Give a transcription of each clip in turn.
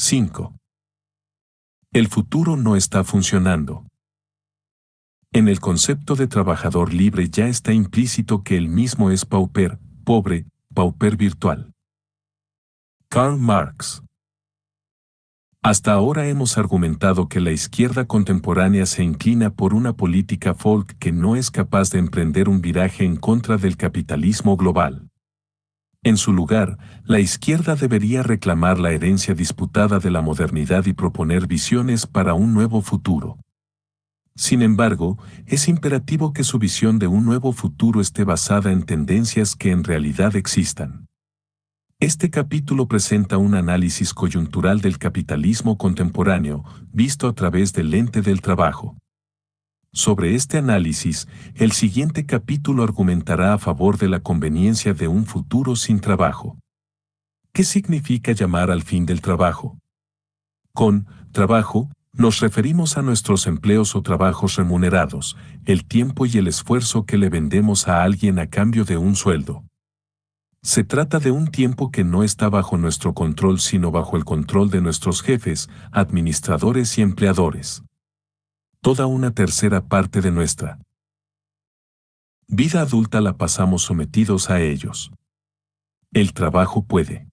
5. El futuro no está funcionando. En el concepto de trabajador libre ya está implícito que él mismo es pauper, pobre, pauper virtual. Karl Marx. Hasta ahora hemos argumentado que la izquierda contemporánea se inclina por una política folk que no es capaz de emprender un viraje en contra del capitalismo global. En su lugar, la izquierda debería reclamar la herencia disputada de la modernidad y proponer visiones para un nuevo futuro. Sin embargo, es imperativo que su visión de un nuevo futuro esté basada en tendencias que en realidad existan. Este capítulo presenta un análisis coyuntural del capitalismo contemporáneo, visto a través del lente del trabajo. Sobre este análisis, el siguiente capítulo argumentará a favor de la conveniencia de un futuro sin trabajo. ¿Qué significa llamar al fin del trabajo? Con trabajo, nos referimos a nuestros empleos o trabajos remunerados, el tiempo y el esfuerzo que le vendemos a alguien a cambio de un sueldo. Se trata de un tiempo que no está bajo nuestro control sino bajo el control de nuestros jefes, administradores y empleadores. Toda una tercera parte de nuestra vida adulta la pasamos sometidos a ellos. El trabajo puede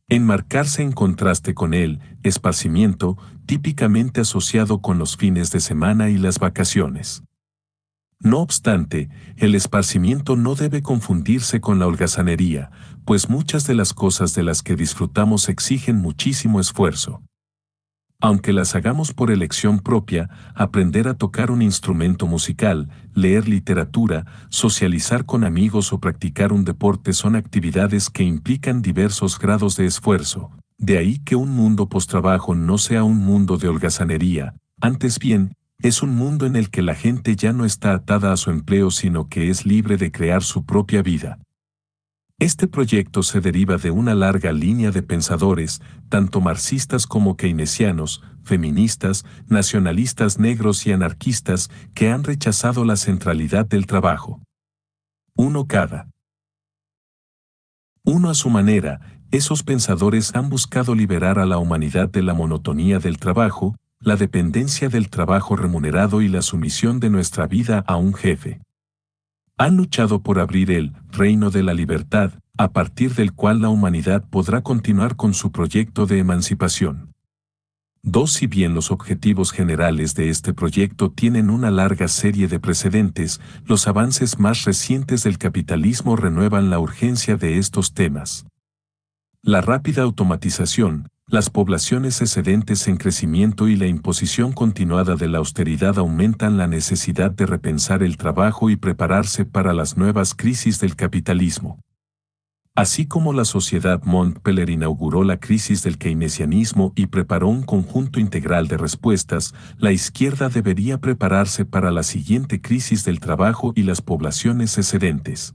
enmarcarse en contraste con el esparcimiento, típicamente asociado con los fines de semana y las vacaciones. No obstante, el esparcimiento no debe confundirse con la holgazanería, pues muchas de las cosas de las que disfrutamos exigen muchísimo esfuerzo. Aunque las hagamos por elección propia, aprender a tocar un instrumento musical, leer literatura, socializar con amigos o practicar un deporte son actividades que implican diversos grados de esfuerzo. De ahí que un mundo postrabajo no sea un mundo de holgazanería, antes bien, es un mundo en el que la gente ya no está atada a su empleo sino que es libre de crear su propia vida. Este proyecto se deriva de una larga línea de pensadores, tanto marxistas como keynesianos, feministas, nacionalistas negros y anarquistas, que han rechazado la centralidad del trabajo. Uno a su manera, esos pensadores han buscado liberar a la humanidad de la monotonía del trabajo, la dependencia del trabajo remunerado y la sumisión de nuestra vida a un jefe. Han luchado por abrir el reino de la libertad, a partir del cual la humanidad podrá continuar con su proyecto de emancipación. Si bien los objetivos generales de este proyecto tienen una larga serie de precedentes, los avances más recientes del capitalismo renuevan la urgencia de estos temas. La rápida automatización, las poblaciones excedentes en crecimiento y la imposición continuada de la austeridad aumentan la necesidad de repensar el trabajo y prepararse para las nuevas crisis del capitalismo. Así como la Sociedad Montpellier inauguró la crisis del keynesianismo y preparó un conjunto integral de respuestas, la izquierda debería prepararse para la siguiente crisis del trabajo y las poblaciones excedentes.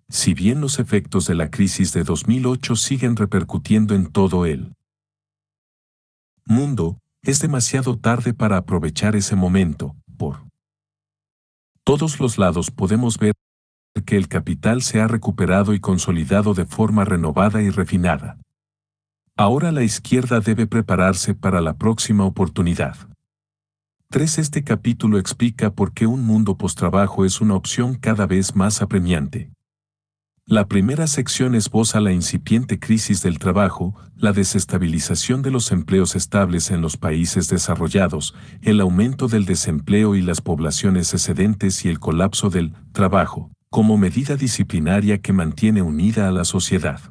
Si bien los efectos de la crisis de 2008 siguen repercutiendo en todo el mundo, es demasiado tarde para aprovechar ese momento. Por todos los lados podemos ver que el capital se ha recuperado y consolidado de forma renovada y refinada. Ahora la izquierda debe prepararse para la próxima oportunidad. Este capítulo explica por qué un mundo postrabajo es una opción cada vez más apremiante. La primera sección esboza la incipiente crisis del trabajo, la desestabilización de los empleos estables en los países desarrollados, el aumento del desempleo y las poblaciones excedentes y el colapso del trabajo, como medida disciplinaria que mantiene unida a la sociedad.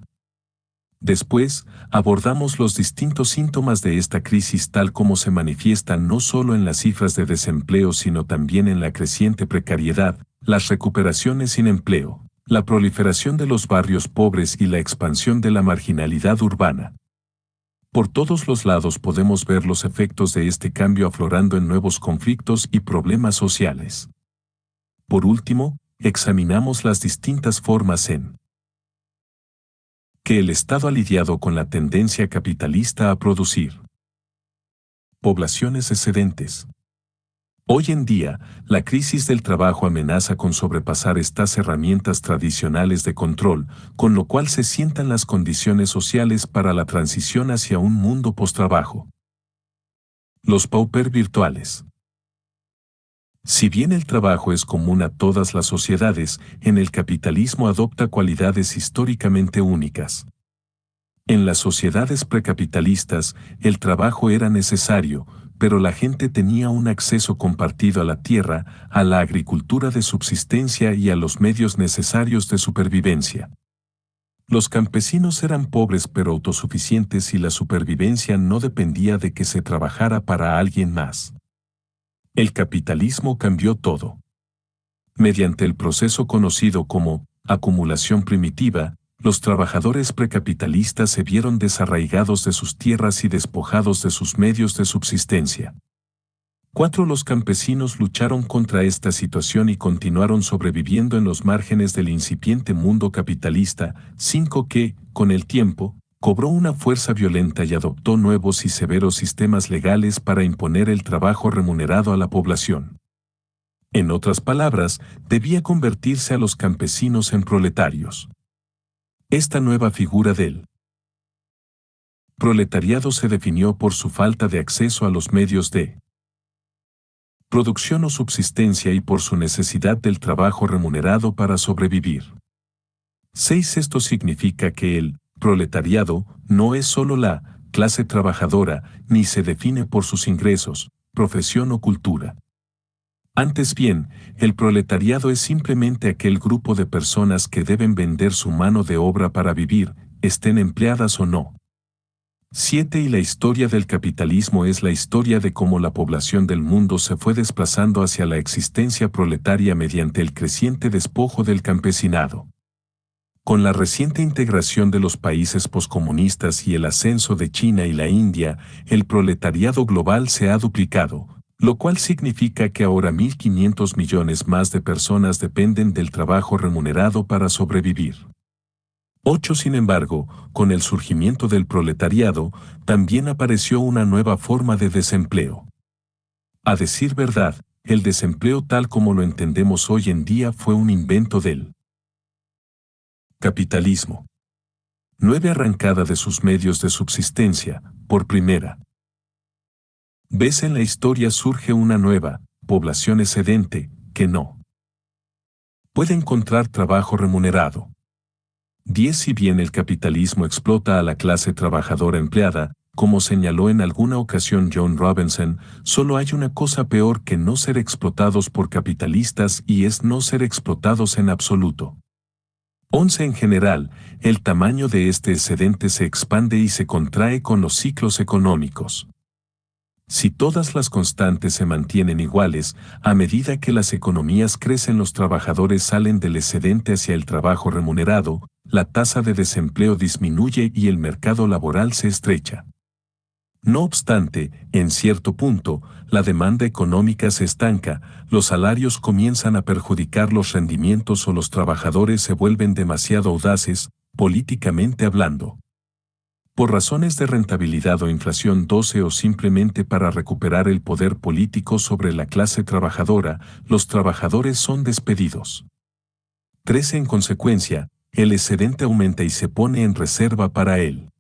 Después, abordamos los distintos síntomas de esta crisis tal como se manifiestan no solo en las cifras de desempleo sino también en la creciente precariedad, las recuperaciones sin empleo, la proliferación de los barrios pobres y la expansión de la marginalidad urbana. Por todos los lados podemos ver los efectos de este cambio aflorando en nuevos conflictos y problemas sociales. Por último, examinamos las distintas formas en que el Estado ha lidiado con la tendencia capitalista a producir poblaciones excedentes. Hoy en día, la crisis del trabajo amenaza con sobrepasar estas herramientas tradicionales de control, con lo cual se sientan las condiciones sociales para la transición hacia un mundo post-trabajo. Los pauper virtuales. Si bien el trabajo es común a todas las sociedades, en el capitalismo adopta cualidades históricamente únicas. En las sociedades precapitalistas, el trabajo era necesario, pero la gente tenía un acceso compartido a la tierra, a la agricultura de subsistencia y a los medios necesarios de supervivencia. Los campesinos eran pobres pero autosuficientes y la supervivencia no dependía de que se trabajara para alguien más. El capitalismo cambió todo. Mediante el proceso conocido como acumulación primitiva, los trabajadores precapitalistas se vieron desarraigados de sus tierras y despojados de sus medios de subsistencia. 4. Los campesinos lucharon contra esta situación y continuaron sobreviviendo en los márgenes del incipiente mundo capitalista. 5. Que, con el tiempo, cobró una fuerza violenta y adoptó nuevos y severos sistemas legales para imponer el trabajo remunerado a la población. En otras palabras, debía convertirse a los campesinos en proletarios. Esta nueva figura del proletariado se definió por su falta de acceso a los medios de producción o subsistencia y por su necesidad del trabajo remunerado para sobrevivir. 6. Esto significa que el proletariado no es solo la clase trabajadora, ni se define por sus ingresos, profesión o cultura. Antes bien, el proletariado es simplemente aquel grupo de personas que deben vender su mano de obra para vivir, estén empleadas o no. 7. Y la historia del capitalismo es la historia de cómo la población del mundo se fue desplazando hacia la existencia proletaria mediante el creciente despojo del campesinado. Con la reciente integración de los países poscomunistas y el ascenso de China y la India, el proletariado global se ha duplicado, lo cual significa que ahora 1.500 millones más de personas dependen del trabajo remunerado para sobrevivir. 8. Sin embargo, con el surgimiento del proletariado, también apareció una nueva forma de desempleo. A decir verdad, el desempleo tal como lo entendemos hoy en día fue un invento del capitalismo. 9. Arrancada de sus medios de subsistencia, por primera vez en la historia surge una nueva población excedente, que no puede encontrar trabajo remunerado. 10. Si bien el capitalismo explota a la clase trabajadora empleada, como señaló en alguna ocasión John Robinson, solo hay una cosa peor que no ser explotados por capitalistas y es no ser explotados en absoluto. 11. En general, el tamaño de este excedente se expande y se contrae con los ciclos económicos. Si todas las constantes se mantienen iguales, a medida que las economías crecen los trabajadores salen del excedente hacia el trabajo remunerado, la tasa de desempleo disminuye y el mercado laboral se estrecha. No obstante, en cierto punto, la demanda económica se estanca, los salarios comienzan a perjudicar los rendimientos o los trabajadores se vuelven demasiado audaces, políticamente hablando. Por razones de rentabilidad o inflación 12 o simplemente para recuperar el poder político sobre la clase trabajadora, los trabajadores son despedidos. 13. En consecuencia, el excedente aumenta y se pone en reserva para él.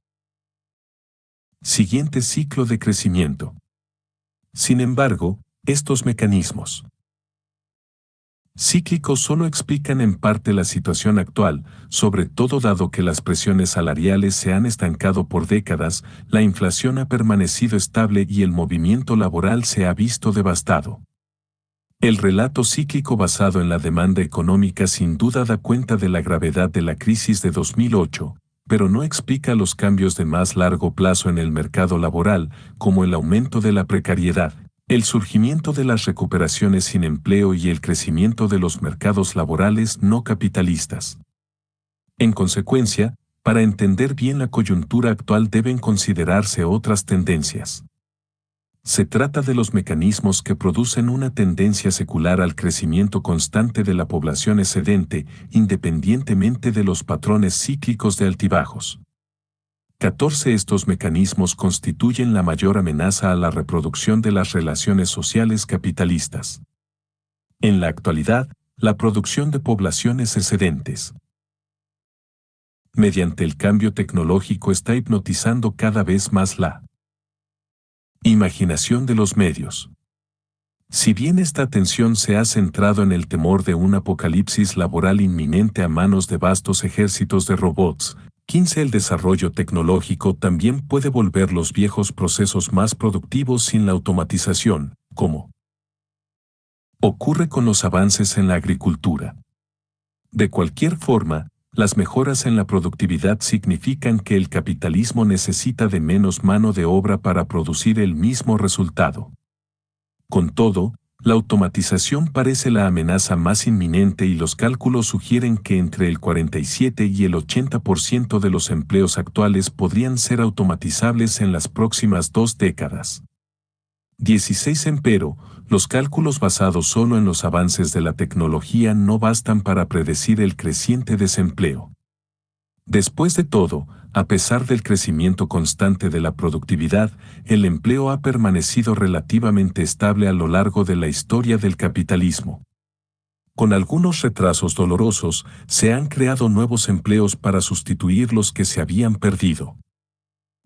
Siguiente ciclo de crecimiento. Sin embargo, estos mecanismos cíclicos solo explican en parte la situación actual, sobre todo dado que las presiones salariales se han estancado por décadas, la inflación ha permanecido estable y el movimiento laboral se ha visto devastado. El relato cíclico basado en la demanda económica sin duda da cuenta de la gravedad de la crisis de 2008, pero no explica los cambios de más largo plazo en el mercado laboral, como el aumento de la precariedad, el surgimiento de las recuperaciones sin empleo y el crecimiento de los mercados laborales no capitalistas. En consecuencia, para entender bien la coyuntura actual deben considerarse otras tendencias. Se trata de los mecanismos que producen una tendencia secular al crecimiento constante de la población excedente, independientemente de los patrones cíclicos de altibajos. 14. Estos mecanismos constituyen la mayor amenaza a la reproducción de las relaciones sociales capitalistas. En la actualidad, la producción de poblaciones excedentes mediante el cambio tecnológico está hipnotizando cada vez más la imaginación de los medios. Si bien esta atención se ha centrado en el temor de un apocalipsis laboral inminente a manos de vastos ejércitos de robots, 15. El desarrollo tecnológico también puede volver los viejos procesos más productivos sin la automatización, como ocurre con los avances en la agricultura. De cualquier forma, las mejoras en la productividad significan que el capitalismo necesita de menos mano de obra para producir el mismo resultado. Con todo, la automatización parece la amenaza más inminente y los cálculos sugieren que entre el 47 y el 80% de los empleos actuales podrían ser automatizables en las próximas 2 décadas. 16. Empero, los cálculos basados solo en los avances de la tecnología no bastan para predecir el creciente desempleo. Después de todo, a pesar del crecimiento constante de la productividad, el empleo ha permanecido relativamente estable a lo largo de la historia del capitalismo. Con algunos retrasos dolorosos, se han creado nuevos empleos para sustituir los que se habían perdido.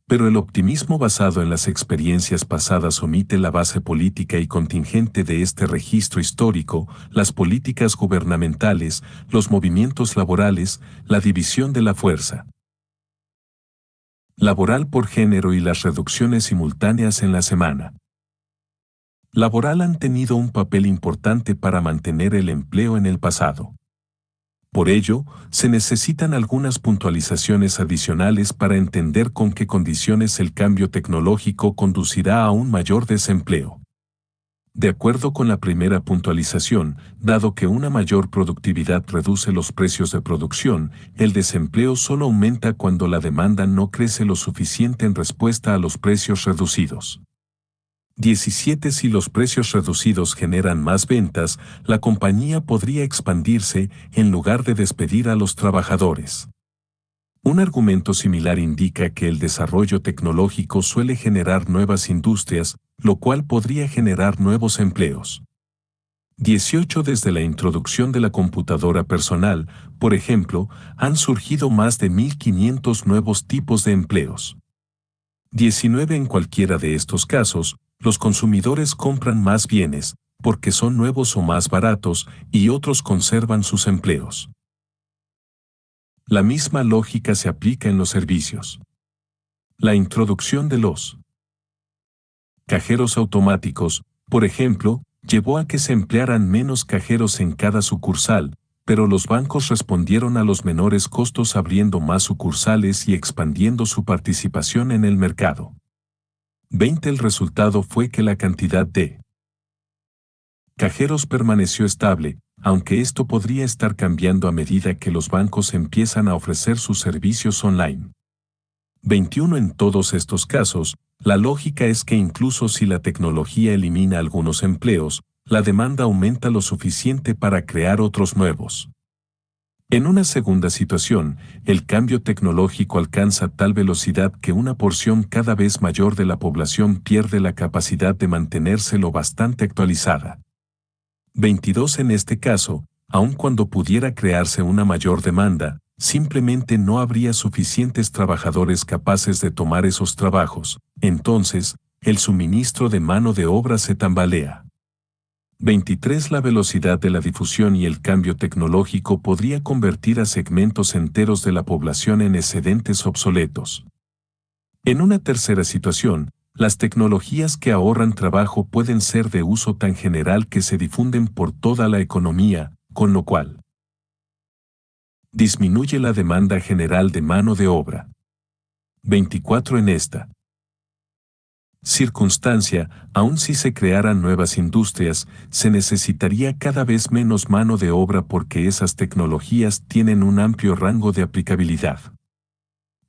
Pero el optimismo basado en las experiencias pasadas omite la base política y contingente de este registro histórico, las políticas gubernamentales, los movimientos laborales, la división de la fuerza laboral por género y las reducciones simultáneas en la semana laboral han tenido un papel importante para mantener el empleo en el pasado. Por ello, se necesitan algunas puntualizaciones adicionales para entender con qué condiciones el cambio tecnológico conducirá a un mayor desempleo. De acuerdo con la primera puntualización, dado que una mayor productividad reduce los precios de producción, el desempleo solo aumenta cuando la demanda no crece lo suficiente en respuesta a los precios reducidos. 17. Si los precios reducidos generan más ventas, la compañía podría expandirse en lugar de despedir a los trabajadores. Un argumento similar indica que el desarrollo tecnológico suele generar nuevas industrias, lo cual podría generar nuevos empleos. 18. Desde la introducción de la computadora personal, por ejemplo, han surgido más de 1.500 nuevos tipos de empleos. 19. En cualquiera de estos casos, los consumidores compran más bienes, porque son nuevos o más baratos, y otros conservan sus empleos. La misma lógica se aplica en los servicios. La introducción de los cajeros automáticos, por ejemplo, llevó a que se emplearan menos cajeros en cada sucursal, pero los bancos respondieron a los menores costos abriendo más sucursales y expandiendo su participación en el mercado. 20. El resultado fue que la cantidad de cajeros permaneció estable, aunque esto podría estar cambiando a medida que los bancos empiezan a ofrecer sus servicios online. 21. En todos estos casos, la lógica es que incluso si la tecnología elimina algunos empleos, la demanda aumenta lo suficiente para crear otros nuevos. En una segunda situación, el cambio tecnológico alcanza tal velocidad que una porción cada vez mayor de la población pierde la capacidad de mantenerse lo bastante actualizada. 22. En este caso, aun cuando pudiera crearse una mayor demanda, simplemente no habría suficientes trabajadores capaces de tomar esos trabajos, entonces, el suministro de mano de obra se tambalea. 23. La velocidad de la difusión y el cambio tecnológico podría convertir a segmentos enteros de la población en excedentes obsoletos. En una tercera situación, las tecnologías que ahorran trabajo pueden ser de uso tan general que se difunden por toda la economía, con lo cual disminuye la demanda general de mano de obra. 24. En esta circunstancia, aun si se crearan nuevas industrias, se necesitaría cada vez menos mano de obra porque esas tecnologías tienen un amplio rango de aplicabilidad.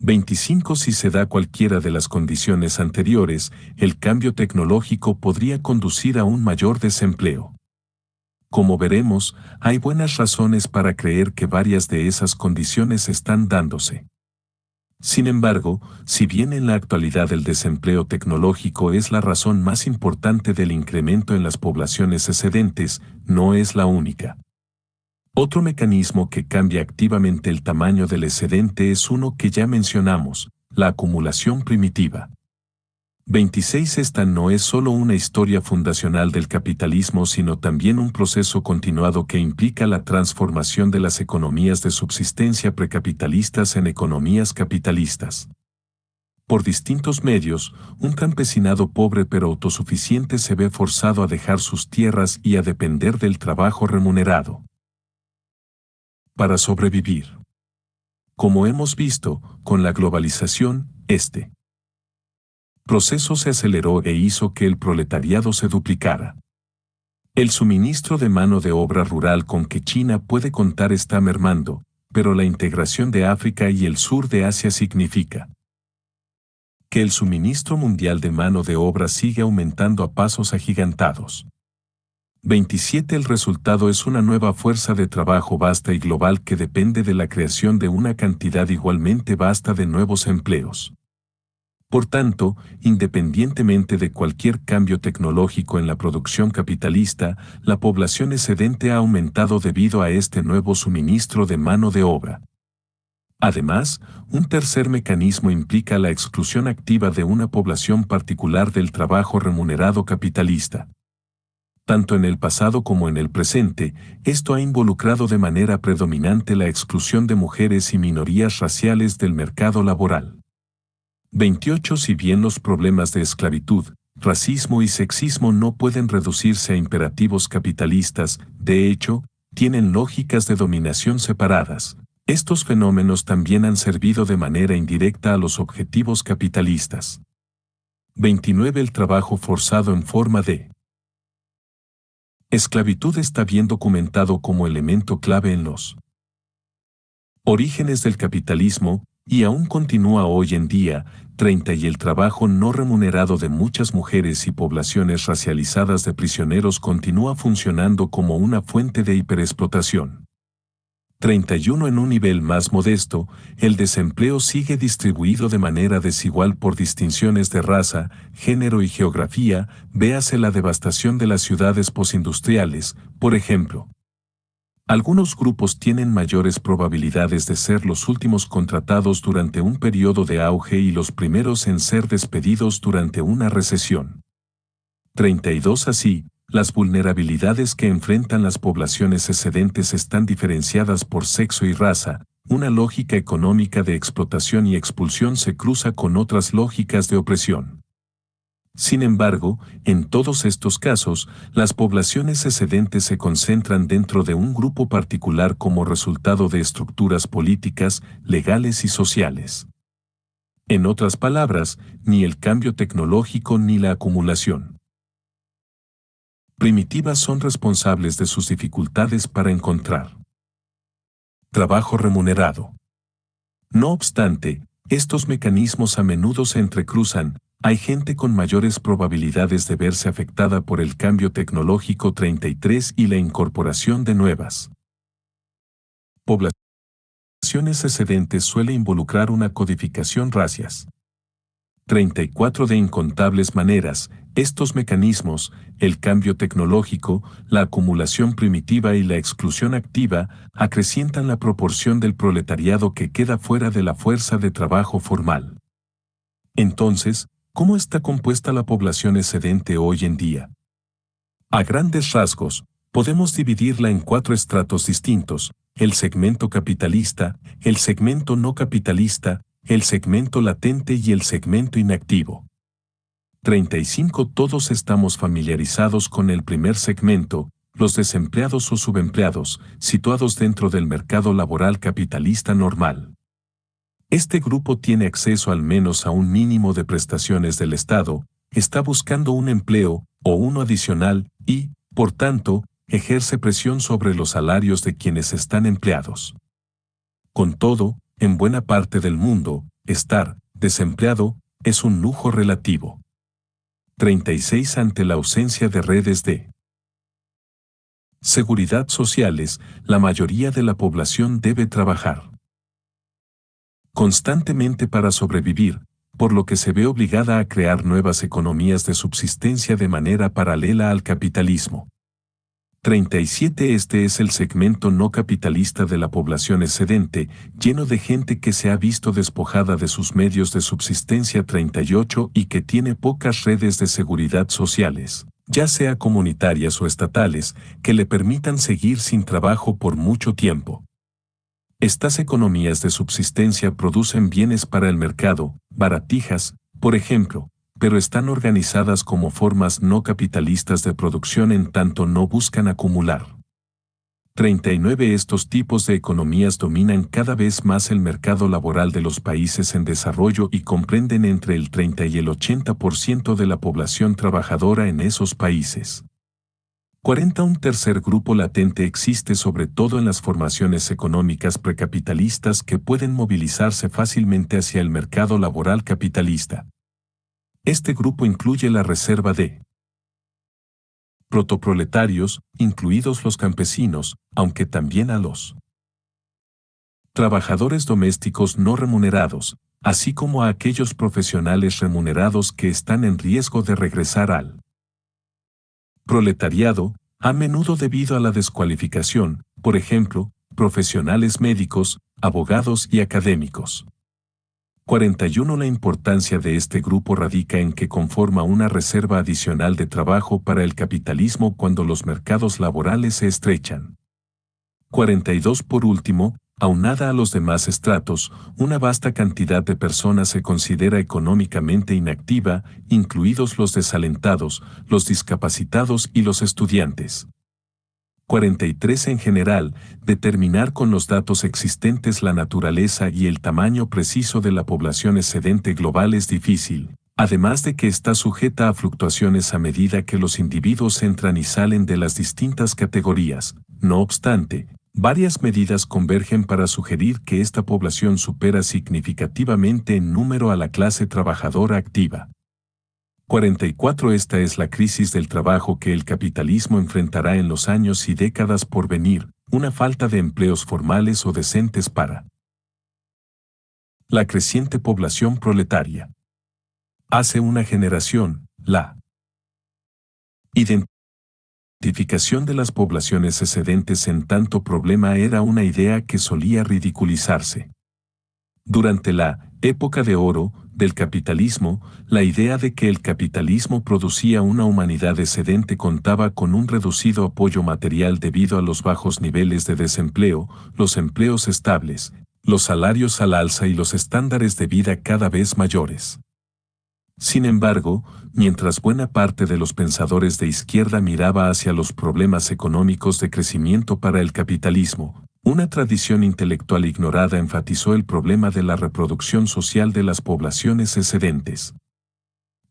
25. Si se da cualquiera de las condiciones anteriores, el cambio tecnológico podría conducir a un mayor desempleo. Como veremos, hay buenas razones para creer que varias de esas condiciones están dándose. Sin embargo, si bien en la actualidad el desempleo tecnológico es la razón más importante del incremento en las poblaciones excedentes, no es la única. Otro mecanismo que cambia activamente el tamaño del excedente es uno que ya mencionamos, la acumulación primitiva. 26. Esta no es solo una historia fundacional del capitalismo, sino también un proceso continuado que implica la transformación de las economías de subsistencia precapitalistas en economías capitalistas. Por distintos medios, un campesinado pobre pero autosuficiente se ve forzado a dejar sus tierras y a depender del trabajo remunerado para sobrevivir. Como hemos visto, con la globalización, este proceso se aceleró e hizo que el proletariado se duplicara. El suministro de mano de obra rural con que China puede contar está mermando, pero la integración de África y el sur de Asia significa que el suministro mundial de mano de obra sigue aumentando a pasos agigantados. 27. El resultado es una nueva fuerza de trabajo vasta y global que depende de la creación de una cantidad igualmente vasta de nuevos empleos. Por tanto, independientemente de cualquier cambio tecnológico en la producción capitalista, la población excedente ha aumentado debido a este nuevo suministro de mano de obra. Además, un tercer mecanismo implica la exclusión activa de una población particular del trabajo remunerado capitalista. Tanto en el pasado como en el presente, esto ha involucrado de manera predominante la exclusión de mujeres y minorías raciales del mercado laboral. 28. Si bien los problemas de esclavitud, racismo y sexismo no pueden reducirse a imperativos capitalistas, de hecho, tienen lógicas de dominación separadas. Estos fenómenos también han servido de manera indirecta a los objetivos capitalistas. 29. El trabajo forzado en forma de esclavitud está bien documentado como elemento clave en los orígenes del capitalismo, y aún continúa hoy en día. 30. Y el trabajo no remunerado de muchas mujeres y poblaciones racializadas de prisioneros continúa funcionando como una fuente de hiperexplotación. 31. En un nivel más modesto, el desempleo sigue distribuido de manera desigual por distinciones de raza, género y geografía, véase la devastación de las ciudades postindustriales, por ejemplo. Algunos grupos tienen mayores probabilidades de ser los últimos contratados durante un periodo de auge y los primeros en ser despedidos durante una recesión. 32. Así, las vulnerabilidades que enfrentan las poblaciones excedentes están diferenciadas por sexo y raza. Una lógica económica de explotación y expulsión se cruza con otras lógicas de opresión. Sin embargo, en todos estos casos, las poblaciones excedentes se concentran dentro de un grupo particular como resultado de estructuras políticas, legales y sociales. En otras palabras, ni el cambio tecnológico ni la acumulación primitiva son responsables de sus dificultades para encontrar trabajo remunerado. No obstante, estos mecanismos a menudo se entrecruzan. Hay gente con mayores probabilidades de verse afectada por el cambio tecnológico 33 y la incorporación de nuevas poblaciones excedentes suele involucrar una codificación racias. 34. De incontables maneras, estos mecanismos, el cambio tecnológico, la acumulación primitiva y la exclusión activa, acrecientan la proporción del proletariado que queda fuera de la fuerza de trabajo formal. Entonces, ¿cómo está compuesta la población excedente hoy en día? A grandes rasgos, podemos dividirla en 4 estratos distintos: el segmento capitalista, el segmento no capitalista, el segmento latente y el segmento inactivo. 35. Todos estamos familiarizados con el primer segmento, los desempleados o subempleados, situados dentro del mercado laboral capitalista normal. Este grupo tiene acceso al menos a un mínimo de prestaciones del Estado, está buscando un empleo, o uno adicional, y, por tanto, ejerce presión sobre los salarios de quienes están empleados. Con todo, en buena parte del mundo, estar desempleado es un lujo relativo. 36. Ante la ausencia de redes de seguridad sociales, la mayoría de la población debe trabajar constantemente para sobrevivir, por lo que se ve obligada a crear nuevas economías de subsistencia de manera paralela al capitalismo. 37. Este es el segmento no capitalista de la población excedente, lleno de gente que se ha visto despojada de sus medios de subsistencia. 38. Y que tiene pocas redes de seguridad sociales, ya sea comunitarias o estatales, que le permitan seguir sin trabajo por mucho tiempo. Estas economías de subsistencia producen bienes para el mercado, baratijas, por ejemplo, pero están organizadas como formas no capitalistas de producción en tanto no buscan acumular. 39. Estos tipos de economías dominan cada vez más el mercado laboral de los países en desarrollo y comprenden entre el 30 y el 80% de la población trabajadora en esos países. 40. Un tercer grupo latente existe sobre todo en las formaciones económicas precapitalistas que pueden movilizarse fácilmente hacia el mercado laboral capitalista. Este grupo incluye la reserva de protoproletarios, incluidos los campesinos, aunque también a los trabajadores domésticos no remunerados, así como a aquellos profesionales remunerados que están en riesgo de regresar al proletariado, a menudo debido a la descualificación, por ejemplo, profesionales médicos, abogados y académicos. 41. La importancia de este grupo radica en que conforma una reserva adicional de trabajo para el capitalismo cuando los mercados laborales se estrechan. 42. Por último, aunada a los demás estratos, una vasta cantidad de personas se considera económicamente inactiva, incluidos los desalentados, los discapacitados y los estudiantes. 43. En general, determinar con los datos existentes la naturaleza y el tamaño preciso de la población excedente global es difícil, además de que está sujeta a fluctuaciones a medida que los individuos entran y salen de las distintas categorías. No obstante, varias medidas convergen para sugerir que esta población supera significativamente en número a la clase trabajadora activa. 44. Esta es la crisis del trabajo que el capitalismo enfrentará en los años y décadas por venir, una falta de empleos formales o decentes para la creciente población proletaria. Hace una generación, la identificación de las poblaciones excedentes en tanto problema era una idea que solía ridiculizarse. Durante la época de oro del capitalismo, la idea de que el capitalismo producía una humanidad excedente contaba con un reducido apoyo material debido a los bajos niveles de desempleo, los empleos estables, los salarios al alza y los estándares de vida cada vez mayores. Sin embargo, mientras buena parte de los pensadores de izquierda miraba hacia los problemas económicos de crecimiento para el capitalismo, una tradición intelectual ignorada enfatizó el problema de la reproducción social de las poblaciones excedentes.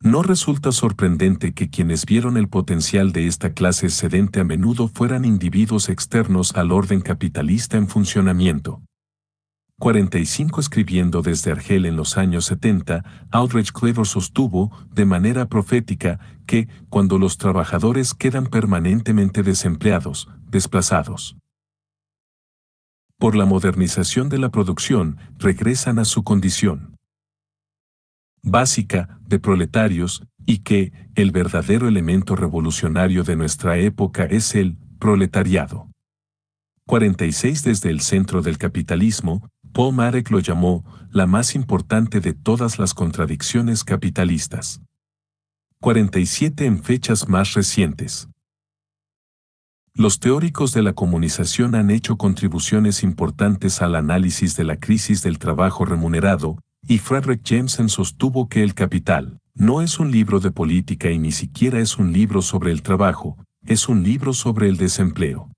No resulta sorprendente que quienes vieron el potencial de esta clase excedente a menudo fueran individuos externos al orden capitalista en funcionamiento. 45. Escribiendo desde Argel en los años 70, Aldrich Cleaver sostuvo, de manera profética, que, cuando los trabajadores quedan permanentemente desempleados, desplazados por la modernización de la producción, regresan a su condición básica de proletarios, y que el verdadero elemento revolucionario de nuestra época es el proletariado. 46. Desde el centro del capitalismo, Paul Marek lo llamó la más importante de todas las contradicciones capitalistas. 47. En fechas más recientes, los teóricos de la comunización han hecho contribuciones importantes al análisis de la crisis del trabajo remunerado, y Frederick Jameson sostuvo que El Capital no es un libro de política y ni siquiera es un libro sobre el trabajo, es un libro sobre el desempleo.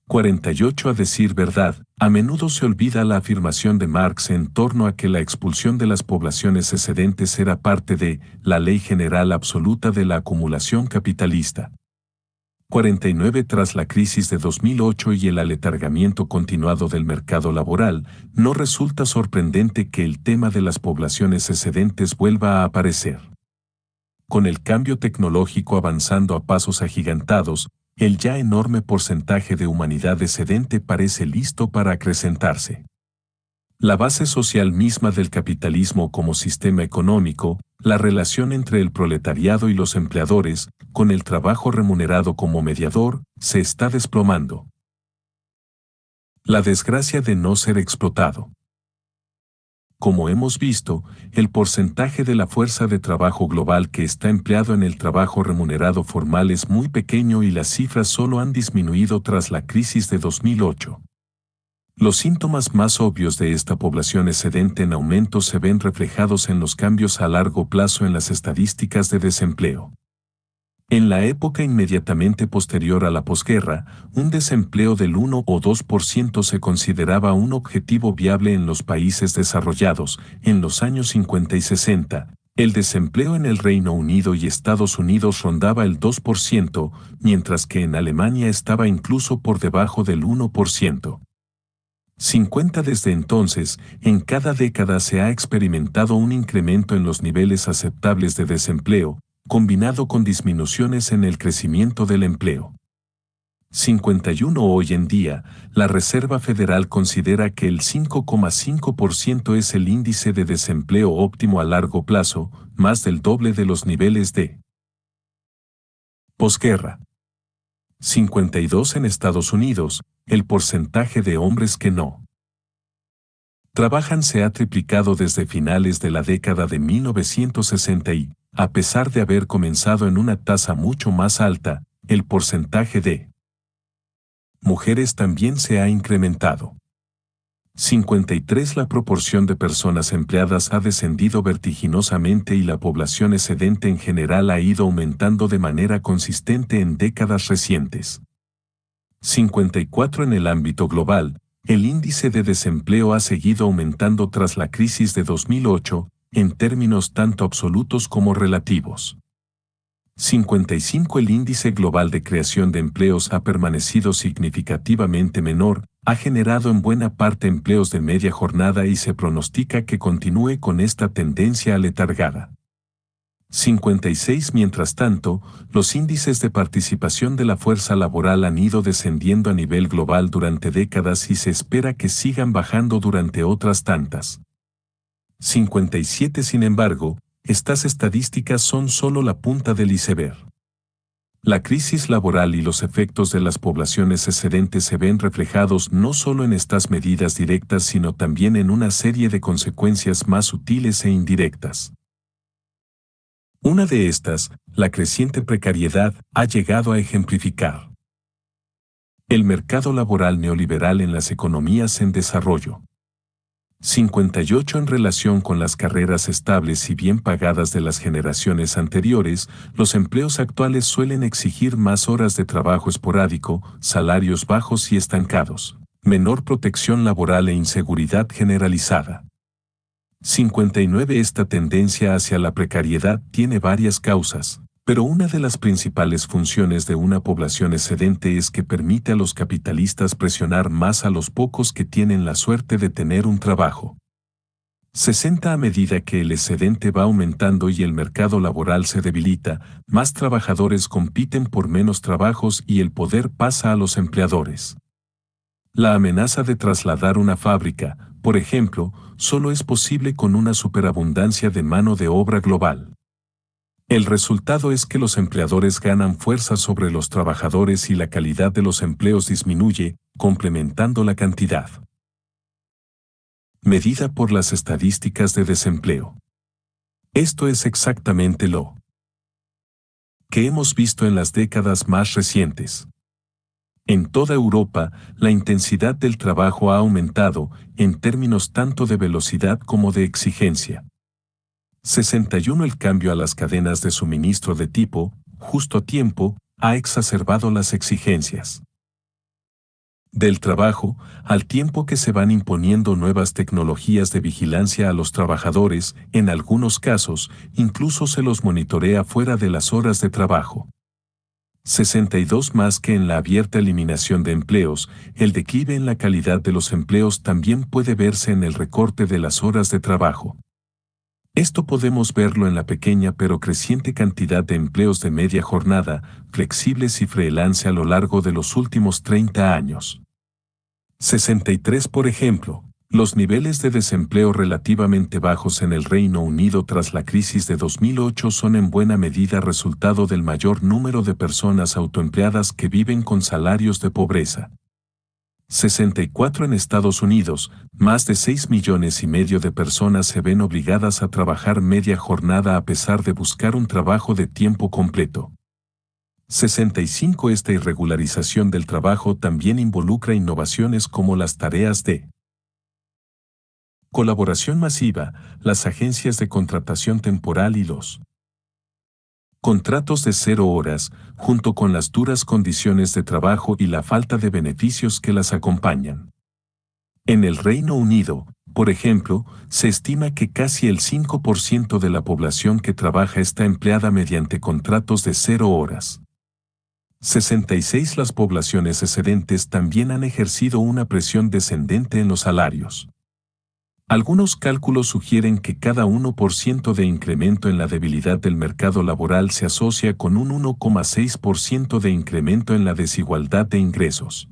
48. A decir verdad, a menudo se olvida la afirmación de Marx en torno a que la expulsión de las poblaciones excedentes era parte de la ley general absoluta de la acumulación capitalista. 49. Tras la crisis de 2008 y el aletargamiento continuado del mercado laboral, no resulta sorprendente que el tema de las poblaciones excedentes vuelva a aparecer. Con el cambio tecnológico avanzando a pasos agigantados, el ya enorme porcentaje de humanidad excedente parece listo para acrecentarse. La base social misma del capitalismo como sistema económico, la relación entre el proletariado y los empleadores, con el trabajo remunerado como mediador, se está desplomando. La desgracia de no ser explotado. Como hemos visto, el porcentaje de la fuerza de trabajo global que está empleado en el trabajo remunerado formal es muy pequeño y las cifras solo han disminuido tras la crisis de 2008. Los síntomas más obvios de esta población excedente en aumento se ven reflejados en los cambios a largo plazo en las estadísticas de desempleo. En la época inmediatamente posterior a la posguerra, un desempleo del 1 o 2% se consideraba un objetivo viable en los países desarrollados. En los años 50 y 60, el desempleo en el Reino Unido y Estados Unidos rondaba el 2%, mientras que en Alemania estaba incluso por debajo del 1%. 50 desde entonces, en cada década se ha experimentado un incremento en los niveles aceptables de desempleo, combinado con disminuciones en el crecimiento del empleo. 51 hoy en día, la Reserva Federal considera que el 5,5% es el índice de desempleo óptimo a largo plazo, más del doble de los niveles de posguerra. 52 en Estados Unidos, el porcentaje de hombres que no trabajan se ha triplicado desde finales de la década de 1960 y, a pesar de haber comenzado en una tasa mucho más alta, el porcentaje de mujeres también se ha incrementado. 53 La proporción de personas empleadas ha descendido vertiginosamente y la población excedente en general ha ido aumentando de manera consistente en décadas recientes. 54 En el ámbito global, el índice de desempleo ha seguido aumentando tras la crisis de 2008, en términos tanto absolutos como relativos. 55 El índice global de creación de empleos ha permanecido significativamente menor, ha generado en buena parte empleos de media jornada y se pronostica que continúe con esta tendencia aletargada. 56 Mientras tanto, los índices de participación de la fuerza laboral han ido descendiendo a nivel global durante décadas y se espera que sigan bajando durante otras tantas. 57 Sin embargo, estas estadísticas son solo la punta del iceberg. La crisis laboral y los efectos de las poblaciones excedentes se ven reflejados no solo en estas medidas directas sino también en una serie de consecuencias más sutiles e indirectas. Una de estas, la creciente precariedad, ha llegado a ejemplificar el mercado laboral neoliberal en las economías en desarrollo. 58 En relación con las carreras estables y bien pagadas de las generaciones anteriores, los empleos actuales suelen exigir más horas de trabajo esporádico, salarios bajos y estancados, menor protección laboral e inseguridad generalizada. 59 Esta tendencia hacia la precariedad tiene varias causas, pero una de las principales funciones de una población excedente es que permite a los capitalistas presionar más a los pocos que tienen la suerte de tener un trabajo. 60 A medida que el excedente va aumentando y el mercado laboral se debilita, más trabajadores compiten por menos trabajos y el poder pasa a los empleadores. La amenaza de trasladar una fábrica, por ejemplo, solo es posible con una superabundancia de mano de obra global. El resultado es que los empleadores ganan fuerza sobre los trabajadores y la calidad de los empleos disminuye, complementando la cantidad medida por las estadísticas de desempleo. Esto es exactamente lo que hemos visto en las décadas más recientes. En toda Europa, la intensidad del trabajo ha aumentado, en términos tanto de velocidad como de exigencia. 61 El cambio a las cadenas de suministro de tipo, justo a tiempo, ha exacerbado las exigencias del trabajo, al tiempo que se van imponiendo nuevas tecnologías de vigilancia a los trabajadores, en algunos casos, incluso se los monitorea fuera de las horas de trabajo. 62 Más que en la abierta eliminación de empleos, el declive en la calidad de los empleos también puede verse en el recorte de las horas de trabajo. Esto podemos verlo en la pequeña pero creciente cantidad de empleos de media jornada, flexibles y freelance a lo largo de los últimos 30 años. 63 Por ejemplo, Los niveles de desempleo relativamente bajos en el Reino Unido tras la crisis de 2008 son en buena medida resultado del mayor número de personas autoempleadas que viven con salarios de pobreza. 64 en Estados Unidos, más de 6,5 millones de personas se ven obligadas a trabajar media jornada a pesar de buscar un trabajo de tiempo completo. 65 Esta irregularización del trabajo también involucra innovaciones como las tareas de colaboración masiva, las agencias de contratación temporal y los contratos de 0 horas, junto con las duras condiciones de trabajo y la falta de beneficios que las acompañan. En el Reino Unido, por ejemplo, se estima que casi el 5% de la población que trabaja está empleada mediante contratos de 0 horas. 66 Las poblaciones excedentes también han ejercido una presión descendente en los salarios. Algunos cálculos sugieren que cada 1% de incremento en la debilidad del mercado laboral se asocia con un 1,6% de incremento en la desigualdad de ingresos.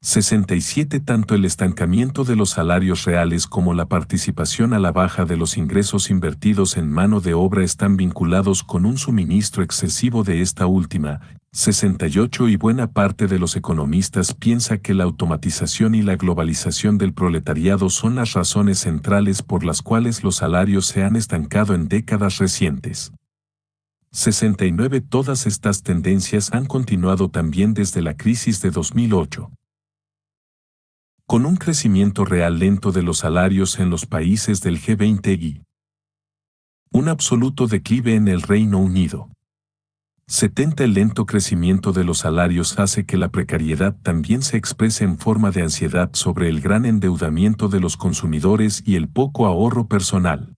67 Tanto el estancamiento de los salarios reales como la participación a la baja de los ingresos invertidos en mano de obra están vinculados con un suministro excesivo de esta última. 68 Y buena parte de los economistas piensa que la automatización y la globalización del proletariado son las razones centrales por las cuales los salarios se han estancado en décadas recientes. 69 Todas estas tendencias han continuado también desde la crisis de 2008. Con un crecimiento real lento de los salarios en los países del G20 y un absoluto declive en el Reino Unido. 70 El lento crecimiento de los salarios hace que la precariedad también se exprese en forma de ansiedad sobre el gran endeudamiento de los consumidores y el poco ahorro personal.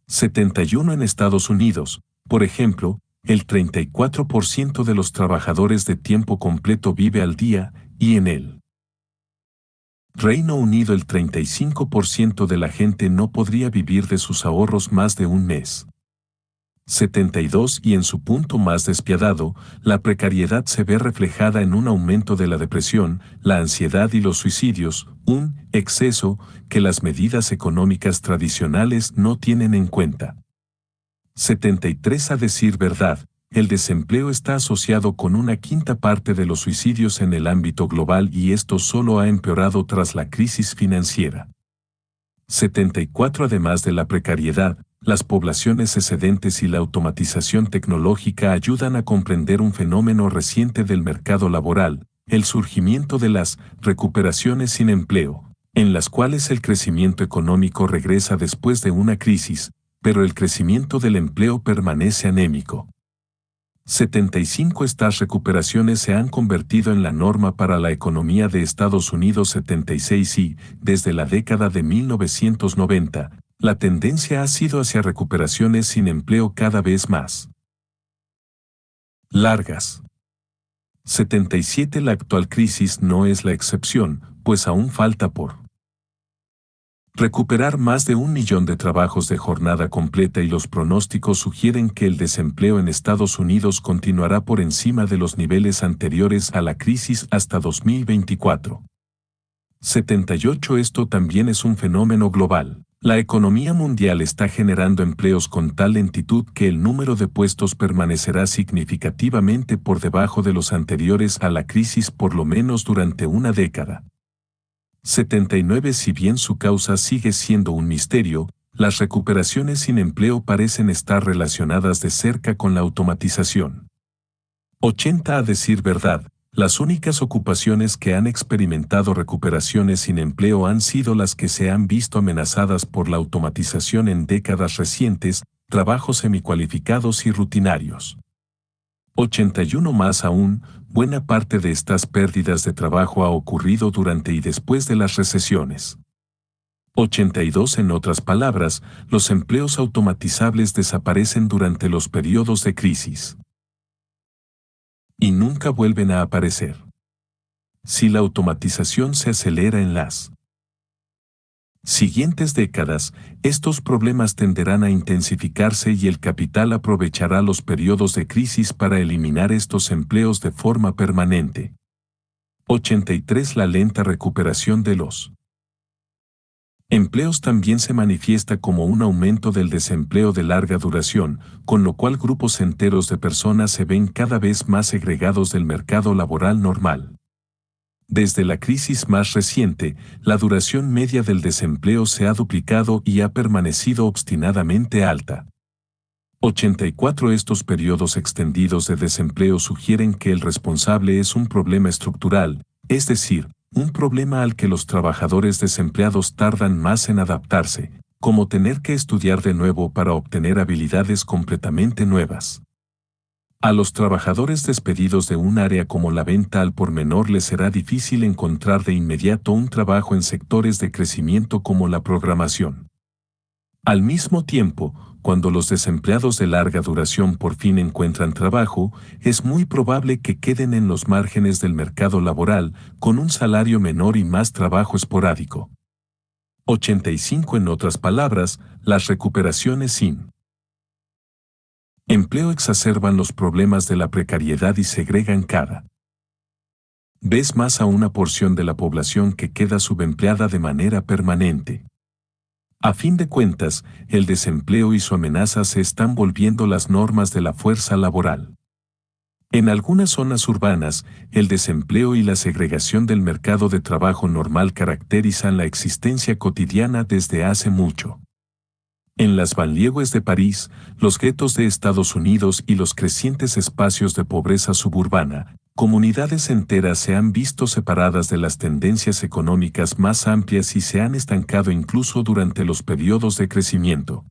71 En Estados Unidos, por ejemplo, el 34% de los trabajadores de tiempo completo vive al día, y en el Reino Unido el 35% de la gente no podría vivir de sus ahorros más de un mes. 72 Y en su punto más despiadado, la precariedad se ve reflejada en un aumento de la depresión, la ansiedad y los suicidios, un exceso que las medidas económicas tradicionales no tienen en cuenta. 73 A decir verdad, el desempleo está asociado con una quinta parte de los suicidios en el ámbito global y esto solo ha empeorado tras la crisis financiera. 74 Además de la precariedad, las poblaciones excedentes y la automatización tecnológica ayudan a comprender un fenómeno reciente del mercado laboral, el surgimiento de las recuperaciones sin empleo, en las cuales el crecimiento económico regresa después de una crisis, pero el crecimiento del empleo permanece anémico. 75 Estas recuperaciones se han convertido en la norma para la economía de Estados Unidos. 76 Y, desde la década de 1990, la tendencia ha sido hacia recuperaciones sin empleo cada vez más largas. 77 La actual crisis no es la excepción, pues aún falta por recuperar más de 1 millón de trabajos de jornada completa y los pronósticos sugieren que el desempleo en Estados Unidos continuará por encima de los niveles anteriores a la crisis hasta 2024. 78 Esto también es un fenómeno global. La economía mundial está generando empleos con tal lentitud que el número de puestos permanecerá significativamente por debajo de los anteriores a la crisis por lo menos durante una década. 79 Si bien su causa sigue siendo un misterio, las recuperaciones sin empleo parecen estar relacionadas de cerca con la automatización. 80 A decir verdad, las únicas ocupaciones que han experimentado recuperaciones sin empleo han sido las que se han visto amenazadas por la automatización en décadas recientes, trabajos semicualificados y rutinarios. 81 Más aún, buena parte de estas pérdidas de trabajo ha ocurrido durante y después de las recesiones. 82 En otras palabras, los empleos automatizables desaparecen durante los periodos de crisis y nunca vuelven a aparecer. Si la automatización se acelera en las siguientes décadas, estos problemas tenderán a intensificarse y el capital aprovechará los periodos de crisis para eliminar estos empleos de forma permanente. 83 La lenta recuperación de los Empleos también se manifiesta como un aumento del desempleo de larga duración, con lo cual grupos enteros de personas se ven cada vez más segregados del mercado laboral normal. Desde la crisis más reciente, la duración media del desempleo se ha duplicado y ha permanecido obstinadamente alta. 84 Estos periodos extendidos de desempleo sugieren que el responsable es un problema estructural, es decir, un problema al que los trabajadores desempleados tardan más en adaptarse, como tener que estudiar de nuevo para obtener habilidades completamente nuevas. A los trabajadores despedidos de un área como la venta al por menor les será difícil encontrar de inmediato un trabajo en sectores de crecimiento como la programación. Al mismo tiempo, cuando los desempleados de larga duración por fin encuentran trabajo, es muy probable que queden en los márgenes del mercado laboral, con un salario menor y más trabajo esporádico. 85 En otras palabras, las recuperaciones sin empleo exacerban los problemas de la precariedad y segregan cada vez más a una porción de la población que queda subempleada de manera permanente. A fin de cuentas, el desempleo y su amenaza se están volviendo las normas de la fuerza laboral. En algunas zonas urbanas, el desempleo y la segregación del mercado de trabajo normal caracterizan la existencia cotidiana desde hace mucho. En las banlieues de París, los guetos de Estados Unidos y los crecientes espacios de pobreza suburbana, comunidades enteras se han visto separadas de las tendencias económicas más amplias y se han estancado incluso durante los periodos de crecimiento.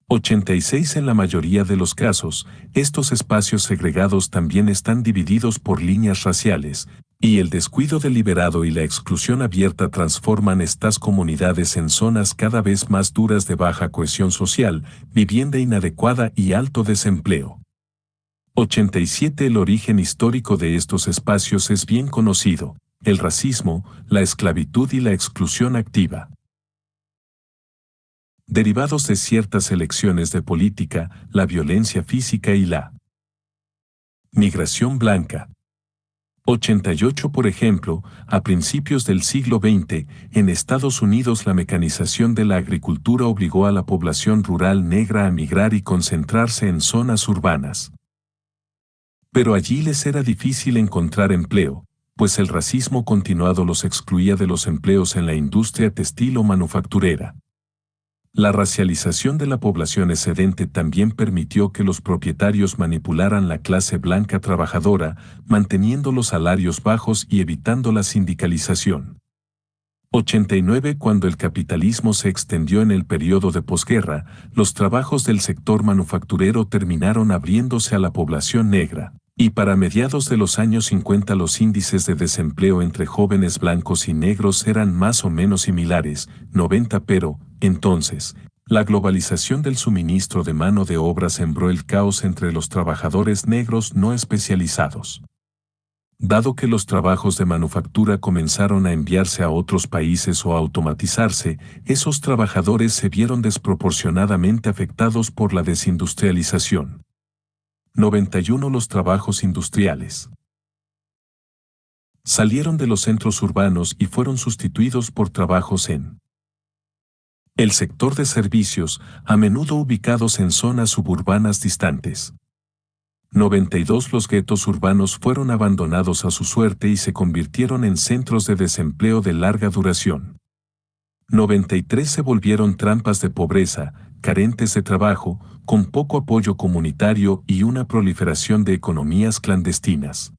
86 En la mayoría de los casos, estos espacios segregados también están divididos por líneas raciales, y el descuido deliberado y la exclusión abierta transforman estas comunidades en zonas cada vez más duras de baja cohesión social, vivienda inadecuada y alto desempleo. 87 El origen histórico de estos espacios es bien conocido: el racismo, la esclavitud y la exclusión activa. Derivados de ciertas elecciones de política, la violencia física y la migración blanca. 88 Por ejemplo, a principios del siglo XX, en Estados Unidos la mecanización de la agricultura obligó a la población rural negra a migrar y concentrarse en zonas urbanas. Pero allí les era difícil encontrar empleo, pues el racismo continuado los excluía de los empleos en la industria textil o manufacturera. La racialización de la población excedente también permitió que los propietarios manipularan la clase blanca trabajadora, manteniendo los salarios bajos y evitando la sindicalización. 89 Cuando el capitalismo se extendió en el periodo de posguerra, los trabajos del sector manufacturero terminaron abriéndose a la población negra, y para mediados de los años 50 los índices de desempleo entre jóvenes blancos y negros eran más o menos similares, 90 Pero, entonces, la globalización del suministro de mano de obra sembró el caos entre los trabajadores negros no especializados. Dado que los trabajos de manufactura comenzaron a enviarse a otros países o a automatizarse, esos trabajadores se vieron desproporcionadamente afectados por la desindustrialización. 91 Los trabajos industriales salieron de los centros urbanos y fueron sustituidos por trabajos en el sector de servicios, a menudo ubicados en zonas suburbanas distantes. 92 Los guetos urbanos fueron abandonados a su suerte y se convirtieron en centros de desempleo de larga duración. 93 Se volvieron trampas de pobreza, carentes de trabajo, con poco apoyo comunitario y una proliferación de economías clandestinas.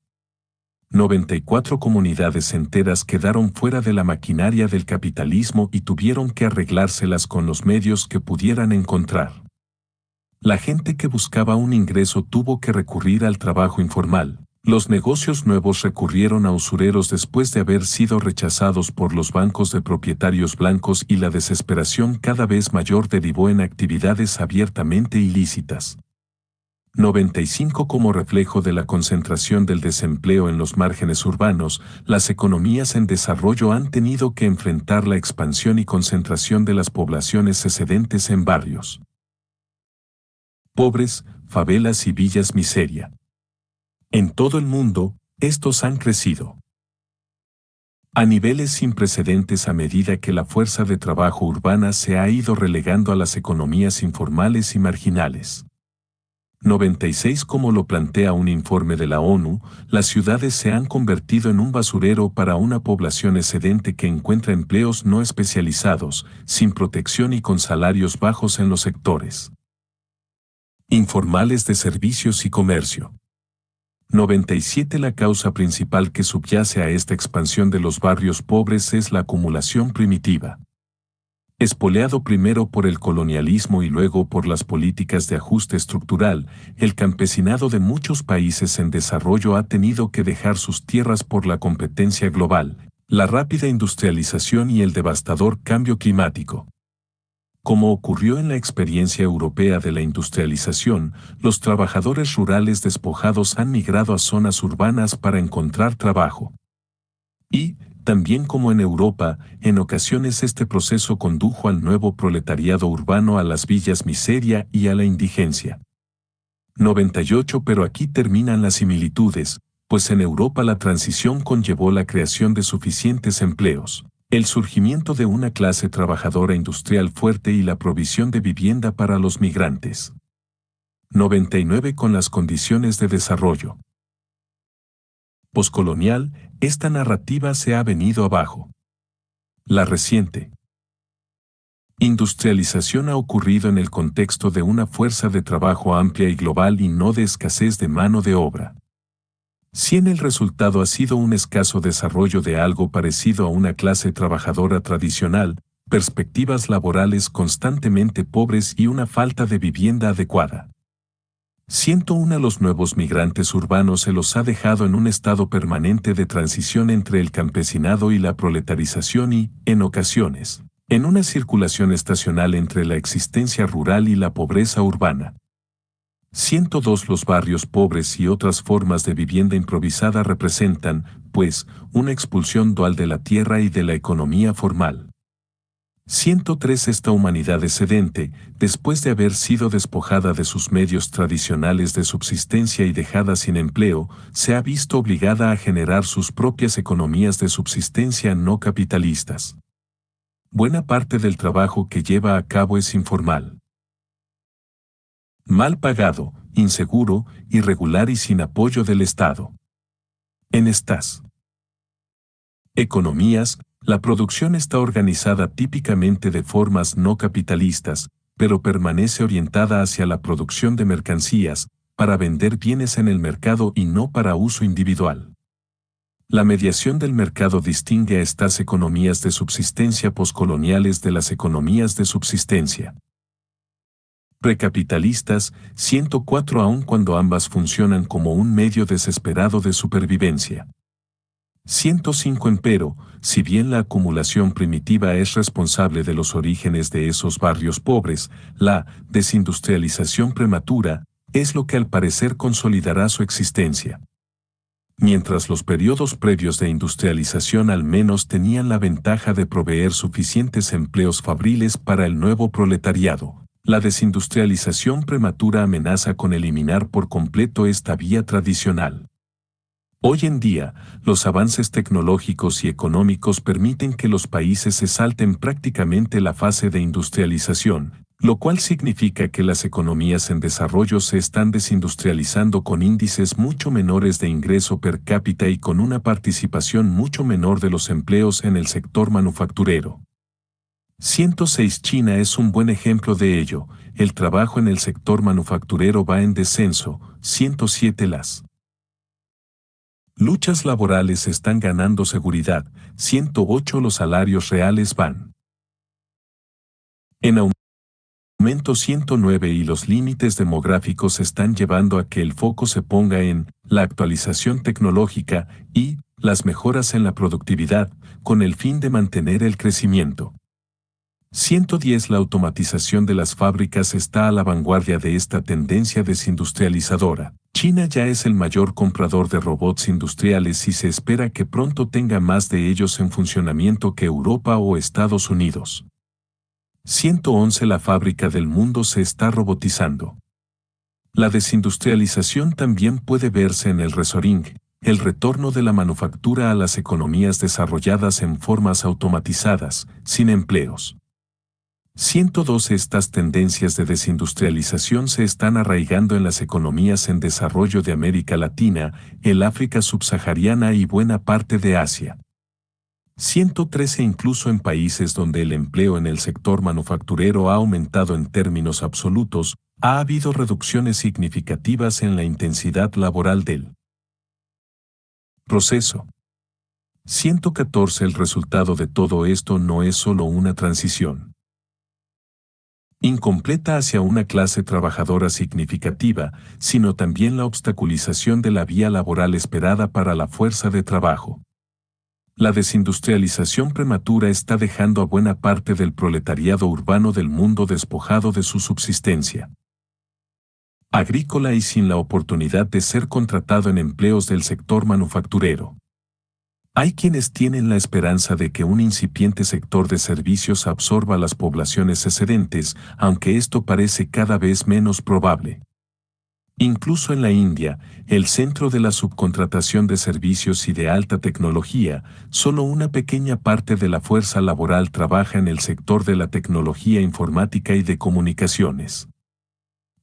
94 Comunidades enteras quedaron fuera de la maquinaria del capitalismo y tuvieron que arreglárselas con los medios que pudieran encontrar. La gente que buscaba un ingreso tuvo que recurrir al trabajo informal. Los negocios nuevos recurrieron a usureros después de haber sido rechazados por los bancos de propietarios blancos y la desesperación cada vez mayor derivó en actividades abiertamente ilícitas. 95 Como reflejo de la concentración del desempleo en los márgenes urbanos, las economías en desarrollo han tenido que enfrentar la expansión y concentración de las poblaciones excedentes en barrios pobres, favelas y villas miseria. En todo el mundo, estos han crecido a niveles sin precedentes a medida que la fuerza de trabajo urbana se ha ido relegando a las economías informales y marginales. 96. Como lo plantea un informe de la ONU, las ciudades se han convertido en un basurero para una población excedente que encuentra empleos no especializados, sin protección y con salarios bajos en los sectores informales de servicios y comercio. 97. La causa principal que subyace a esta expansión de los barrios pobres es la acumulación primitiva. Espoleado primero por el colonialismo y luego por las políticas de ajuste estructural, el campesinado de muchos países en desarrollo ha tenido que dejar sus tierras por la competencia global, la rápida industrialización y el devastador cambio climático. Como ocurrió en la experiencia europea de la industrialización, los trabajadores rurales despojados han migrado a zonas urbanas para encontrar trabajo. Y, también como en Europa, en ocasiones este proceso condujo al nuevo proletariado urbano, a las villas miseria y a la indigencia. 98. Pero aquí terminan las similitudes, pues en Europa la transición conllevó la creación de suficientes empleos, el surgimiento de una clase trabajadora industrial fuerte y la provisión de vivienda para los migrantes. 99. Con las condiciones de desarrollo poscolonial, esta narrativa se ha venido abajo. La reciente industrialización ha ocurrido en el contexto de una fuerza de trabajo amplia y global y no de escasez de mano de obra. Si en el resultado ha sido un escaso desarrollo de algo parecido a una clase trabajadora tradicional, perspectivas laborales constantemente pobres y una falta de vivienda adecuada. 101. Los nuevos migrantes urbanos se los ha dejado en un estado permanente de transición entre el campesinado y la proletarización y, en ocasiones, en una circulación estacional entre la existencia rural y la pobreza urbana. 102. Los barrios pobres y otras formas de vivienda improvisada representan, pues, una expulsión dual de la tierra y de la economía formal. 103. Esta humanidad excedente, después de haber sido despojada de sus medios tradicionales de subsistencia y dejada sin empleo, se ha visto obligada a generar sus propias economías de subsistencia no capitalistas. Buena parte del trabajo que lleva a cabo es informal, mal pagado, inseguro, irregular y sin apoyo del Estado. En estas economías, la producción está organizada típicamente de formas no capitalistas, pero permanece orientada hacia la producción de mercancías, para vender bienes en el mercado y no para uso individual. La mediación del mercado distingue a estas economías de subsistencia poscoloniales de las economías de subsistencia precapitalistas. 104. Aun cuando ambas funcionan como un medio desesperado de supervivencia. 105. Empero, si bien la acumulación primitiva es responsable de los orígenes de esos barrios pobres, la desindustrialización prematura es lo que al parecer consolidará su existencia. Mientras los periodos previos de industrialización al menos tenían la ventaja de proveer suficientes empleos fabriles para el nuevo proletariado, la desindustrialización prematura amenaza con eliminar por completo esta vía tradicional. Hoy en día, los avances tecnológicos y económicos permiten que los países se salten prácticamente la fase de industrialización, lo cual significa que las economías en desarrollo se están desindustrializando con índices mucho menores de ingreso per cápita y con una participación mucho menor de los empleos en el sector manufacturero. 106. China es un buen ejemplo de ello, el trabajo en el sector manufacturero va en descenso. 107. Las luchas laborales están ganando seguridad. 108. Los salarios reales van en aumento. 109. Y los límites demográficos están llevando a que el foco se ponga en la actualización tecnológica y las mejoras en la productividad, con el fin de mantener el crecimiento. 110. La automatización de las fábricas está a la vanguardia de esta tendencia desindustrializadora. China ya es el mayor comprador de robots industriales y se espera que pronto tenga más de ellos en funcionamiento que Europa o Estados Unidos. 111. La fábrica del mundo se está robotizando. La desindustrialización también puede verse en el reshoring, el retorno de la manufactura a las economías desarrolladas en formas automatizadas, sin empleos. 112. Estas tendencias de desindustrialización se están arraigando en las economías en desarrollo de América Latina, el África subsahariana y buena parte de Asia. 113. Incluso en países donde el empleo en el sector manufacturero ha aumentado en términos absolutos, ha habido reducciones significativas en la intensidad laboral del proceso. 114. El resultado de todo esto no es solo una transición incompleta hacia una clase trabajadora significativa, sino también la obstaculización de la vía laboral esperada para la fuerza de trabajo. La desindustrialización prematura está dejando a buena parte del proletariado urbano del mundo despojado de su subsistencia agrícola y sin la oportunidad de ser contratado en empleos del sector manufacturero. Hay quienes tienen la esperanza de que un incipiente sector de servicios absorba las poblaciones excedentes, aunque esto parece cada vez menos probable. Incluso en la India, el centro de la subcontratación de servicios y de alta tecnología, solo una pequeña parte de la fuerza laboral trabaja en el sector de la tecnología informática y de comunicaciones.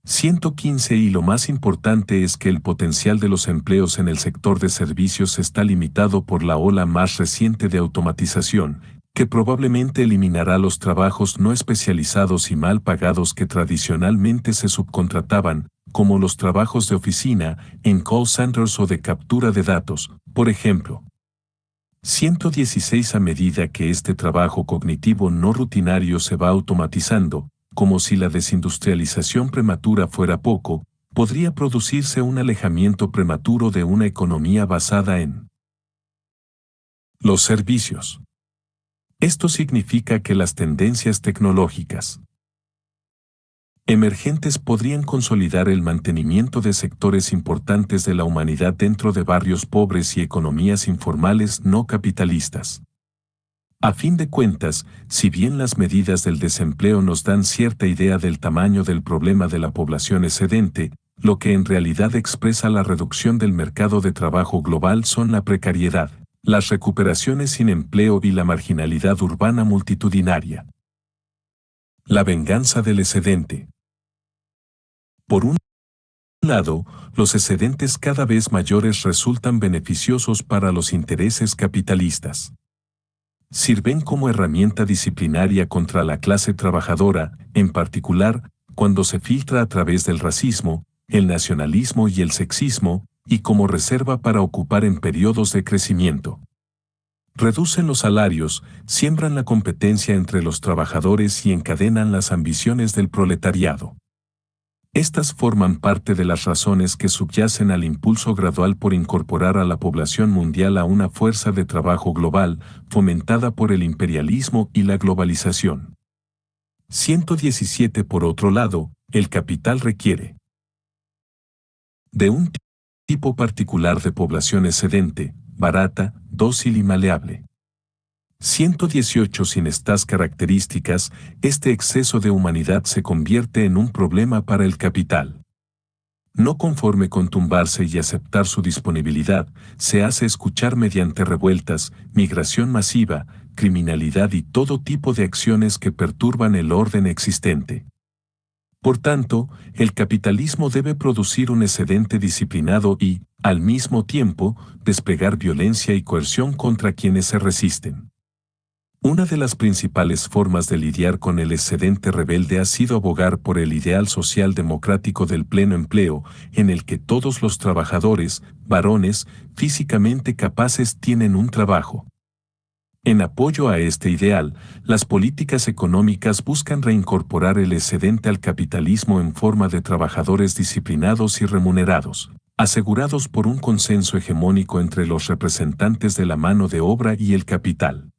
115. Y lo más importante es que el potencial de los empleos en el sector de servicios está limitado por la ola más reciente de automatización, que probablemente eliminará los trabajos no especializados y mal pagados que tradicionalmente se subcontrataban, como los trabajos de oficina, en call centers o de captura de datos, por ejemplo. 116. A medida que este trabajo cognitivo no rutinario se va automatizando, como si la desindustrialización prematura fuera poco, podría producirse un alejamiento prematuro de una economía basada en los servicios. Esto significa que las tendencias tecnológicas emergentes podrían consolidar el mantenimiento de sectores importantes de la humanidad dentro de barrios pobres y economías informales no capitalistas. A fin de cuentas, si bien las medidas del desempleo nos dan cierta idea del tamaño del problema de la población excedente, lo que en realidad expresa la reducción del mercado de trabajo global son la precariedad, las recuperaciones sin empleo y la marginalidad urbana multitudinaria. La venganza del excedente. Por un lado, los excedentes cada vez mayores resultan beneficiosos para los intereses capitalistas. Sirven como herramienta disciplinaria contra la clase trabajadora, en particular, cuando se filtra a través del racismo, el nacionalismo y el sexismo, y como reserva para ocupar en periodos de crecimiento. Reducen los salarios, siembran la competencia entre los trabajadores y encadenan las ambiciones del proletariado. Estas forman parte de las razones que subyacen al impulso gradual por incorporar a la población mundial a una fuerza de trabajo global, fomentada por el imperialismo y la globalización. 117. Por otro lado, el capital requiere de un tipo particular de población excedente, barata, dócil y maleable. 118. Sin estas características, este exceso de humanidad se convierte en un problema para el capital. No conforme con tumbarse y aceptar su disponibilidad, se hace escuchar mediante revueltas, migración masiva, criminalidad y todo tipo de acciones que perturban el orden existente. Por tanto, el capitalismo debe producir un excedente disciplinado y, al mismo tiempo, desplegar violencia y coerción contra quienes se resisten. Una de las principales formas de lidiar con el excedente rebelde ha sido abogar por el ideal social democrático del pleno empleo, en el que todos los trabajadores, varones, físicamente capaces tienen un trabajo. En apoyo a este ideal, las políticas económicas buscan reincorporar el excedente al capitalismo en forma de trabajadores disciplinados y remunerados, asegurados por un consenso hegemónico entre los representantes de la mano de obra y el capital.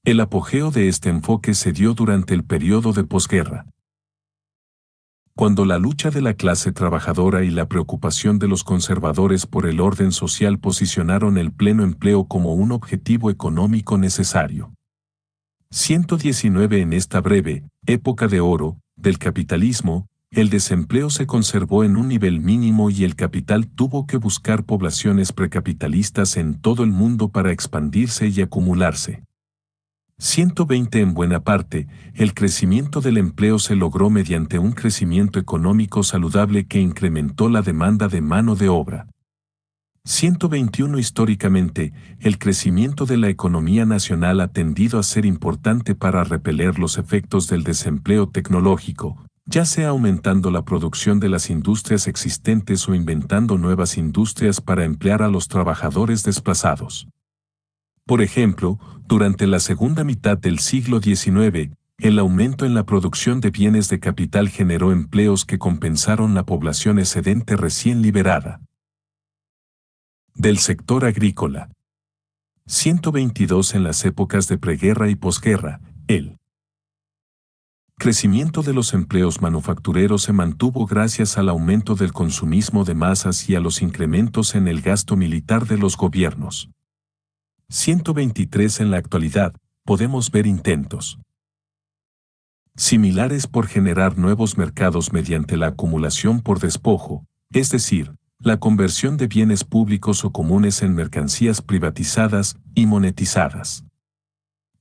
El apogeo de este enfoque se dio durante el periodo de posguerra, cuando la lucha de la clase trabajadora y la preocupación de los conservadores por el orden social posicionaron el pleno empleo como un objetivo económico necesario. 119. En esta breve época de oro del capitalismo, el desempleo se conservó en un nivel mínimo y el capital tuvo que buscar poblaciones precapitalistas en todo el mundo para expandirse y acumularse. 120 En buena parte, el crecimiento del empleo se logró mediante un crecimiento económico saludable que incrementó la demanda de mano de obra. 121 Históricamente, el crecimiento de la economía nacional ha tendido a ser importante para repeler los efectos del desempleo tecnológico, ya sea aumentando la producción de las industrias existentes o inventando nuevas industrias para emplear a los trabajadores desplazados. Por ejemplo, durante la segunda mitad del siglo XIX, el aumento en la producción de bienes de capital generó empleos que compensaron la población excedente recién liberada. Del sector agrícola. 122 En las épocas de preguerra y posguerra, el crecimiento de los empleos manufactureros se mantuvo gracias al aumento del consumismo de masas y a los incrementos en el gasto militar de los gobiernos. 123 En la actualidad, podemos ver intentos similares por generar nuevos mercados mediante la acumulación por despojo, es decir, la conversión de bienes públicos o comunes en mercancías privatizadas y monetizadas.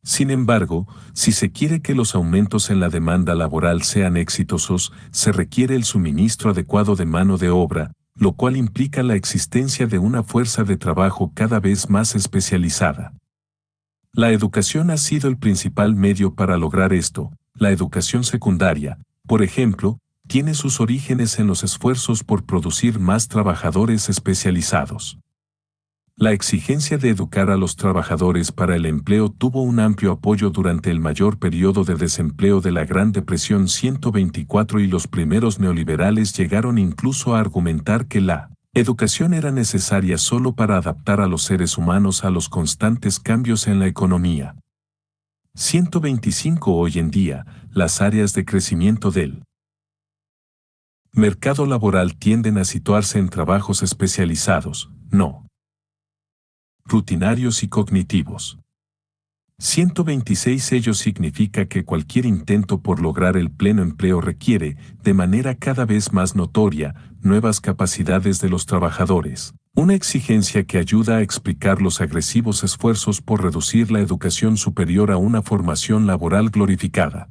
Sin embargo, si se quiere que los aumentos en la demanda laboral sean exitosos, se requiere el suministro adecuado de mano de obra, lo cual implica la existencia de una fuerza de trabajo cada vez más especializada. La educación ha sido el principal medio para lograr esto. La educación secundaria, por ejemplo, tiene sus orígenes en los esfuerzos por producir más trabajadores especializados. La exigencia de educar a los trabajadores para el empleo tuvo un amplio apoyo durante el mayor periodo de desempleo de la Gran Depresión 124 y los primeros neoliberales llegaron incluso a argumentar que la educación era necesaria solo para adaptar a los seres humanos a los constantes cambios en la economía. 125 Hoy en día, las áreas de crecimiento del mercado laboral tienden a situarse en trabajos especializados, no rutinarios y cognitivos. 126 Ello significa que cualquier intento por lograr el pleno empleo requiere, de manera cada vez más notoria, nuevas capacidades de los trabajadores, una exigencia que ayuda a explicar los agresivos esfuerzos por reducir la educación superior a una formación laboral glorificada.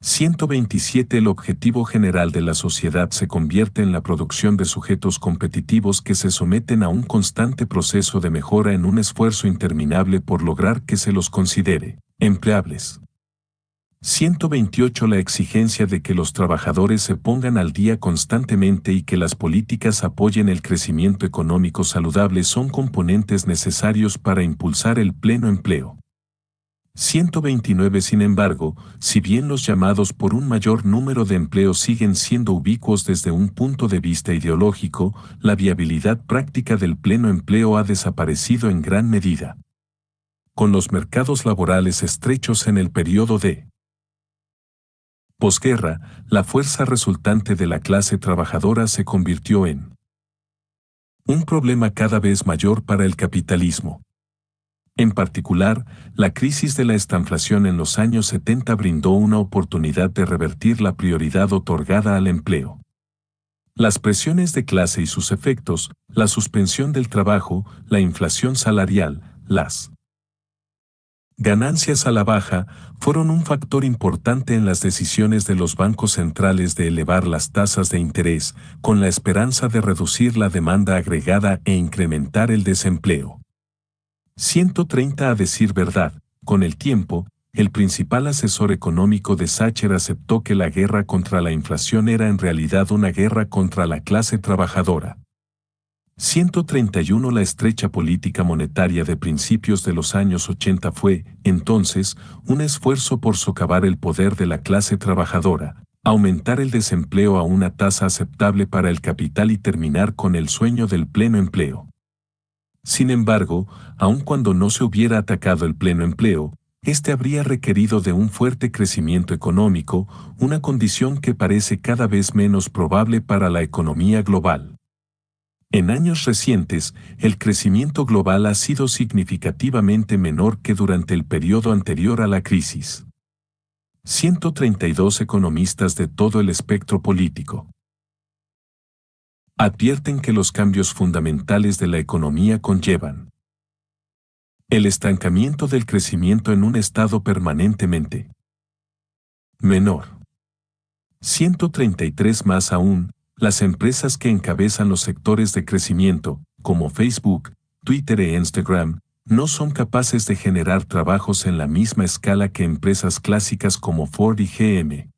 127 El objetivo general de la sociedad se convierte en la producción de sujetos competitivos que se someten a un constante proceso de mejora en un esfuerzo interminable por lograr que se los considere empleables. 128 La exigencia de que los trabajadores se pongan al día constantemente y que las políticas apoyen el crecimiento económico saludable son componentes necesarios para impulsar el pleno empleo. 129 Sin embargo, si bien los llamados por un mayor número de empleos siguen siendo ubicuos desde un punto de vista ideológico, la viabilidad práctica del pleno empleo ha desaparecido en gran medida. Con los mercados laborales estrechos en el periodo de posguerra, la fuerza resultante de la clase trabajadora se convirtió en un problema cada vez mayor para el capitalismo. En particular, la crisis de la estanflación en los años 70 brindó una oportunidad de revertir la prioridad otorgada al empleo. Las presiones de clase y sus efectos, la suspensión del trabajo, la inflación salarial, las ganancias a la baja, fueron un factor importante en las decisiones de los bancos centrales de elevar las tasas de interés, con la esperanza de reducir la demanda agregada e incrementar el desempleo. 130 A decir verdad, con el tiempo, el principal asesor económico de Thatcher aceptó que la guerra contra la inflación era en realidad una guerra contra la clase trabajadora. 131 La estrecha política monetaria de principios de los años 80 fue, entonces, un esfuerzo por socavar el poder de la clase trabajadora, aumentar el desempleo a una tasa aceptable para el capital y terminar con el sueño del pleno empleo. Sin embargo, aun cuando no se hubiera atacado el pleno empleo, este habría requerido de un fuerte crecimiento económico, una condición que parece cada vez menos probable para la economía global. En años recientes, el crecimiento global ha sido significativamente menor que durante el periodo anterior a la crisis. 132 economistas de todo el espectro político advierten que los cambios fundamentales de la economía conllevan el estancamiento del crecimiento en un estado permanentemente menor. 133 más aún, las empresas que encabezan los sectores de crecimiento, como Facebook, Twitter e Instagram, no son capaces de generar trabajos en la misma escala que empresas clásicas como Ford y GM.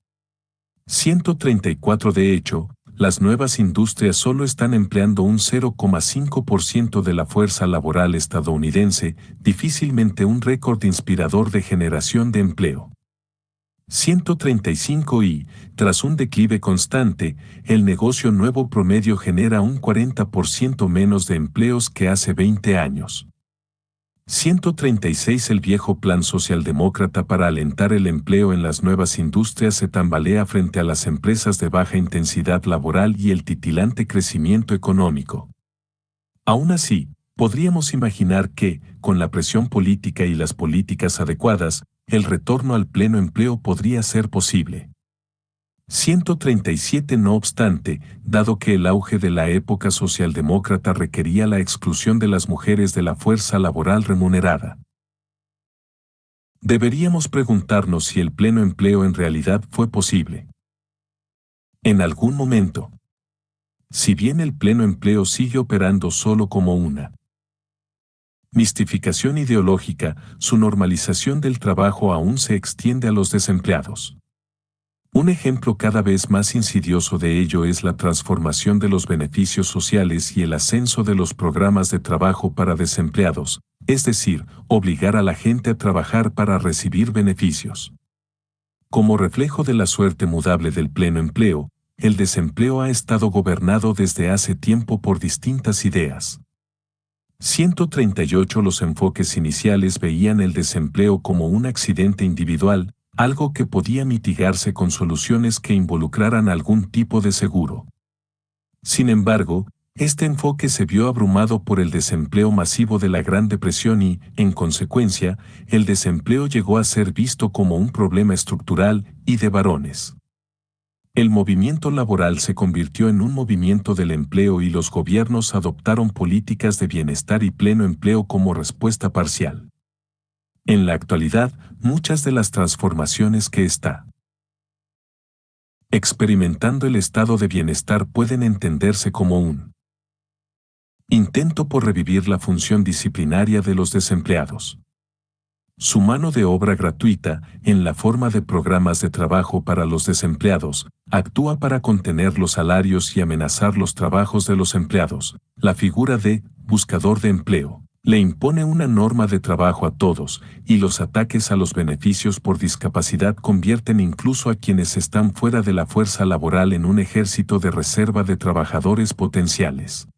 134 De hecho, las nuevas industrias solo están empleando un 0,5% de la fuerza laboral estadounidense, difícilmente un récord inspirador de generación de empleo. 135 Y, tras un declive constante, el negocio nuevo promedio genera un 40% menos de empleos que hace 20 años. 136 El viejo plan socialdemócrata para alentar el empleo en las nuevas industrias se tambalea frente a las empresas de baja intensidad laboral y el titilante crecimiento económico. Aún así, podríamos imaginar que, con la presión política y las políticas adecuadas, el retorno al pleno empleo podría ser posible. 137 No obstante, dado que el auge de la época socialdemócrata requería la exclusión de las mujeres de la fuerza laboral remunerada, deberíamos preguntarnos si el pleno empleo en realidad fue posible. En algún momento. Si bien el pleno empleo sigue operando solo como una mistificación ideológica, su normalización del trabajo aún se extiende a los desempleados. Un ejemplo cada vez más insidioso de ello es la transformación de los beneficios sociales y el ascenso de los programas de trabajo para desempleados, es decir, obligar a la gente a trabajar para recibir beneficios. Como reflejo de la suerte mudable del pleno empleo, el desempleo ha estado gobernado desde hace tiempo por distintas ideas. 138 Los enfoques iniciales veían el desempleo como un accidente individual, algo que podía mitigarse con soluciones que involucraran algún tipo de seguro. Sin embargo, este enfoque se vio abrumado por el desempleo masivo de la Gran Depresión y, en consecuencia, el desempleo llegó a ser visto como un problema estructural y de varones. El movimiento laboral se convirtió en un movimiento del empleo y los gobiernos adoptaron políticas de bienestar y pleno empleo como respuesta parcial. En la actualidad, muchas de las transformaciones que está experimentando el estado de bienestar pueden entenderse como un intento por revivir la función disciplinaria de los desempleados. Su mano de obra gratuita, en la forma de programas de trabajo para los desempleados, actúa para contener los salarios y amenazar los trabajos de los empleados. La figura de buscador de empleo le impone una norma de trabajo a todos, y los ataques a los beneficios por discapacidad convierten incluso a quienes están fuera de la fuerza laboral en un ejército de reserva de trabajadores potenciales.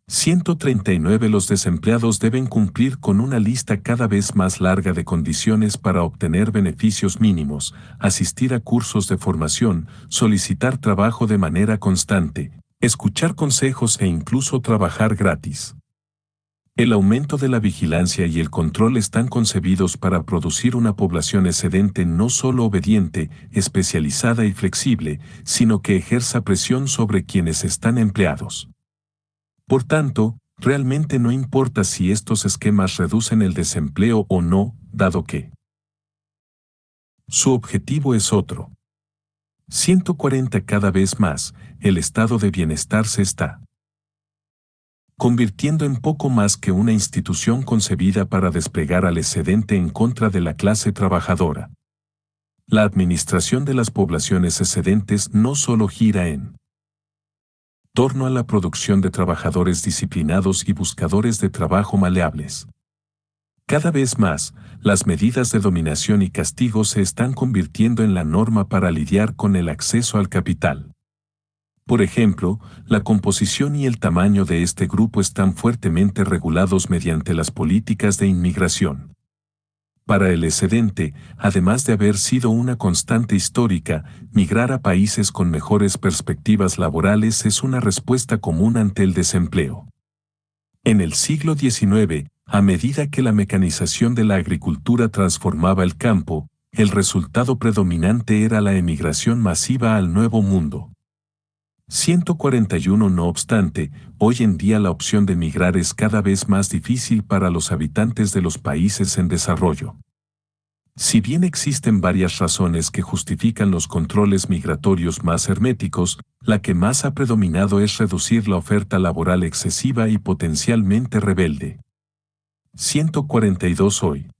139 Los desempleados deben cumplir con una lista cada vez más larga de condiciones para obtener beneficios mínimos, asistir a cursos de formación, solicitar trabajo de manera constante, escuchar consejos e incluso trabajar gratis. El aumento de la vigilancia y el control están concebidos para producir una población excedente no solo obediente, especializada y flexible, sino que ejerza presión sobre quienes están empleados. Por tanto, realmente no importa si estos esquemas reducen el desempleo o no, dado que su objetivo es otro. 140 Cada vez más, el estado de bienestar se está convirtiendo en poco más que una institución concebida para desplegar al excedente en contra de la clase trabajadora. La administración de las poblaciones excedentes no solo gira en torno a la producción de trabajadores disciplinados y buscadores de trabajo maleables. Cada vez más, las medidas de dominación y castigo se están convirtiendo en la norma para lidiar con el acceso al capital. Por ejemplo, la composición y el tamaño de este grupo están fuertemente regulados mediante las políticas de inmigración. Para el excedente, además de haber sido una constante histórica, migrar a países con mejores perspectivas laborales es una respuesta común ante el desempleo. En el siglo XIX, a medida que la mecanización de la agricultura transformaba el campo, el resultado predominante era la emigración masiva al Nuevo Mundo. 141 No obstante, hoy en día la opción de migrar es cada vez más difícil para los habitantes de los países en desarrollo. Si bien existen varias razones que justifican los controles migratorios más herméticos, la que más ha predominado es reducir la oferta laboral excesiva y potencialmente rebelde. 142 Hoy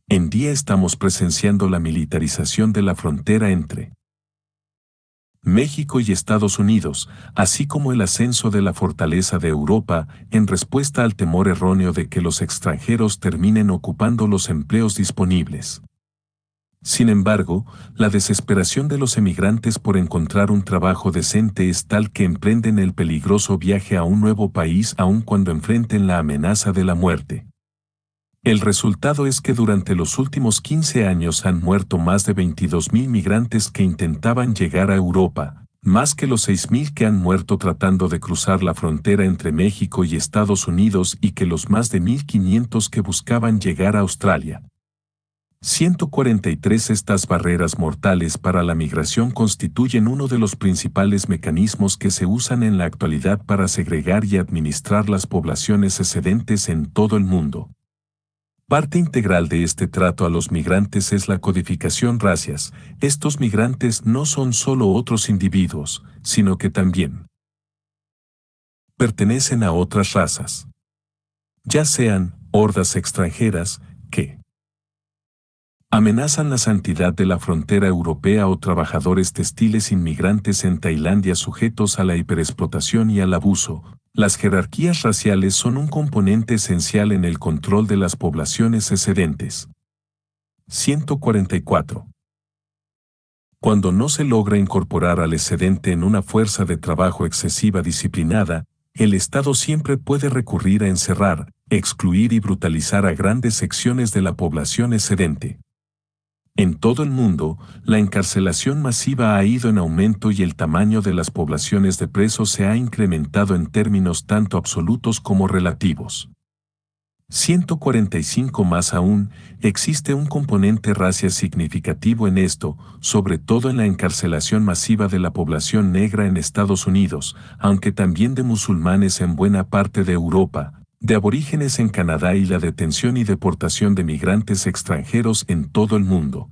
en día estamos presenciando la militarización de la frontera entre México y Estados Unidos, así como el ascenso de la fortaleza de Europa en respuesta al temor erróneo de que los extranjeros terminen ocupando los empleos disponibles. Sin embargo, la desesperación de los emigrantes por encontrar un trabajo decente es tal que emprenden el peligroso viaje a un nuevo país aun cuando enfrenten la amenaza de la muerte. El resultado es que durante los últimos 15 años han muerto más de 22.000 migrantes que intentaban llegar a Europa, más que los 6.000 que han muerto tratando de cruzar la frontera entre México y Estados Unidos y que los más de 1.500 que buscaban llegar a Australia. 143 Estas barreras mortales para la migración constituyen uno de los principales mecanismos que se usan en la actualidad para segregar y administrar las poblaciones excedentes en todo el mundo. Parte integral de este trato a los migrantes es la codificación racias. Estos migrantes no son solo otros individuos, sino que también pertenecen a otras razas. Ya sean hordas extranjeras, que amenazan la santidad de la frontera europea o trabajadores textiles inmigrantes en Tailandia sujetos a la hiperexplotación y al abuso. Las jerarquías raciales son un componente esencial en el control de las poblaciones excedentes. 144. Cuando no se logra incorporar al excedente en una fuerza de trabajo excesiva disciplinada, el Estado siempre puede recurrir a encerrar, excluir y brutalizar a grandes secciones de la población excedente. En todo el mundo, la encarcelación masiva ha ido en aumento y el tamaño de las poblaciones de presos se ha incrementado en términos tanto absolutos como relativos. 145 Más aún, existe un componente racial significativo en esto, sobre todo en la encarcelación masiva de la población negra en Estados Unidos, aunque también de musulmanes en buena parte de Europa, de aborígenes en Canadá y la detención y deportación de migrantes extranjeros en todo el mundo.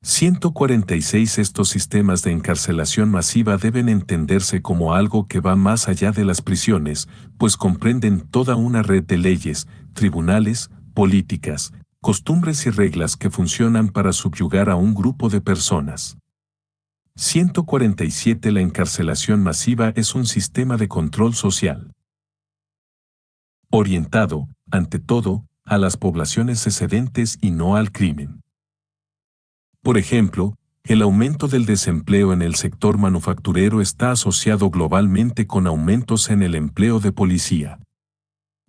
146 Estos sistemas de encarcelación masiva deben entenderse como algo que va más allá de las prisiones, pues comprenden toda una red de leyes, tribunales, políticas, costumbres y reglas que funcionan para subyugar a un grupo de personas. 147 La encarcelación masiva es un sistema de control social orientado, ante todo, a las poblaciones excedentes y no al crimen. Por ejemplo, el aumento del desempleo en el sector manufacturero está asociado globalmente con aumentos en el empleo de policía.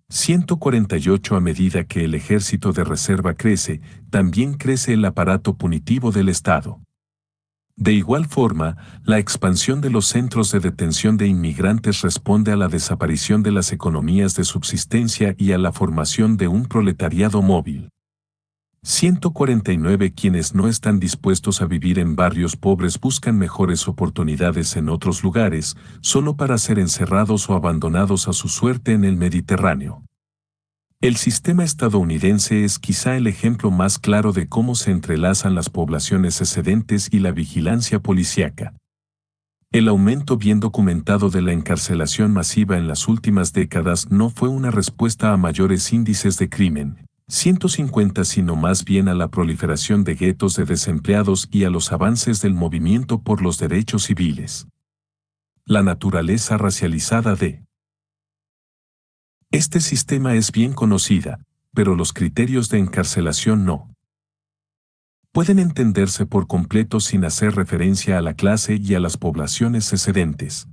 148 A medida que el ejército de reserva crece, también crece el aparato punitivo del Estado. De igual forma, la expansión de los centros de detención de inmigrantes responde a la desaparición de las economías de subsistencia y a la formación de un proletariado móvil. 149 Quienes no están dispuestos a vivir en barrios pobres buscan mejores oportunidades en otros lugares, solo para ser encerrados o abandonados a su suerte en el Mediterráneo. El sistema estadounidense es quizá el ejemplo más claro de cómo se entrelazan las poblaciones excedentes y la vigilancia policíaca. El aumento bien documentado de la encarcelación masiva en las últimas décadas no fue una respuesta a mayores índices de crimen, 150, sino más bien a la proliferación de guetos de desempleados y a los avances del movimiento por los derechos civiles. La naturaleza racializada de este sistema es bien conocida, pero los criterios de encarcelación no pueden entenderse por completo sin hacer referencia a la clase y a las poblaciones excedentes.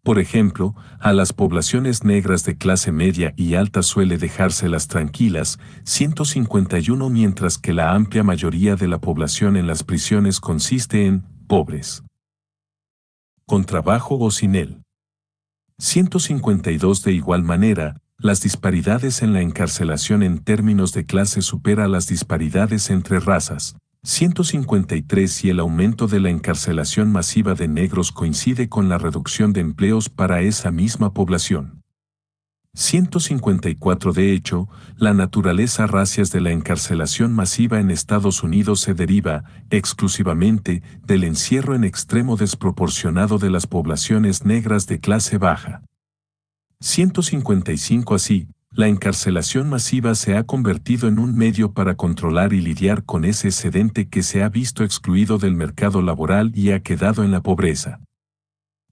Por ejemplo, a las poblaciones negras de clase media y alta suele dejárselas tranquilas, 151, mientras que la amplia mayoría de la población en las prisiones consiste en pobres, con trabajo o sin él. 152 De igual manera, las disparidades en la encarcelación en términos de clase supera las disparidades entre razas. 153 y el aumento de la encarcelación masiva de negros coincide con la reducción de empleos para esa misma población. 154 De hecho, la naturaleza racias de la encarcelación masiva en Estados Unidos se deriva, exclusivamente, del encierro en extremo desproporcionado de las poblaciones negras de clase baja. 155 Así, la encarcelación masiva se ha convertido en un medio para controlar y lidiar con ese excedente que se ha visto excluido del mercado laboral y ha quedado en la pobreza.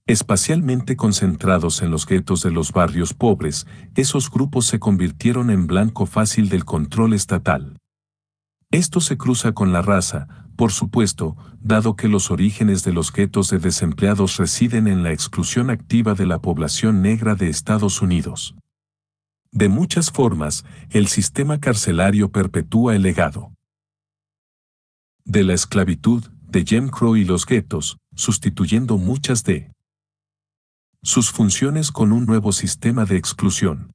Espacialmente concentrados en los guetos de los barrios pobres, esos grupos se convirtieron en blanco fácil del control estatal. Esto se cruza con la raza, por supuesto, dado que los orígenes de los guetos de desempleados residen en la exclusión activa de la población negra de Estados Unidos. De muchas formas, el sistema carcelario perpetúa el legado de la esclavitud, de Jim Crow y los guetos, sustituyendo muchas de sus funciones con un nuevo sistema de exclusión.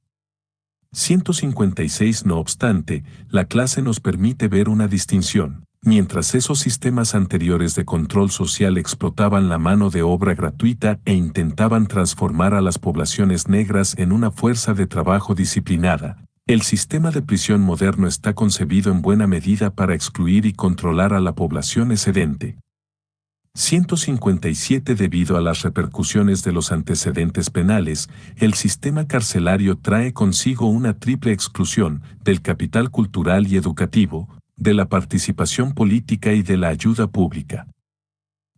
156 No obstante, la clase nos permite ver una distinción. Mientras esos sistemas anteriores de control social explotaban la mano de obra gratuita e intentaban transformar a las poblaciones negras en una fuerza de trabajo disciplinada, el sistema de prisión moderno está concebido en buena medida para excluir y controlar a la población excedente. 157 Debido a las repercusiones de los antecedentes penales, el sistema carcelario trae consigo una triple exclusión del capital cultural y educativo, de la participación política y de la ayuda pública.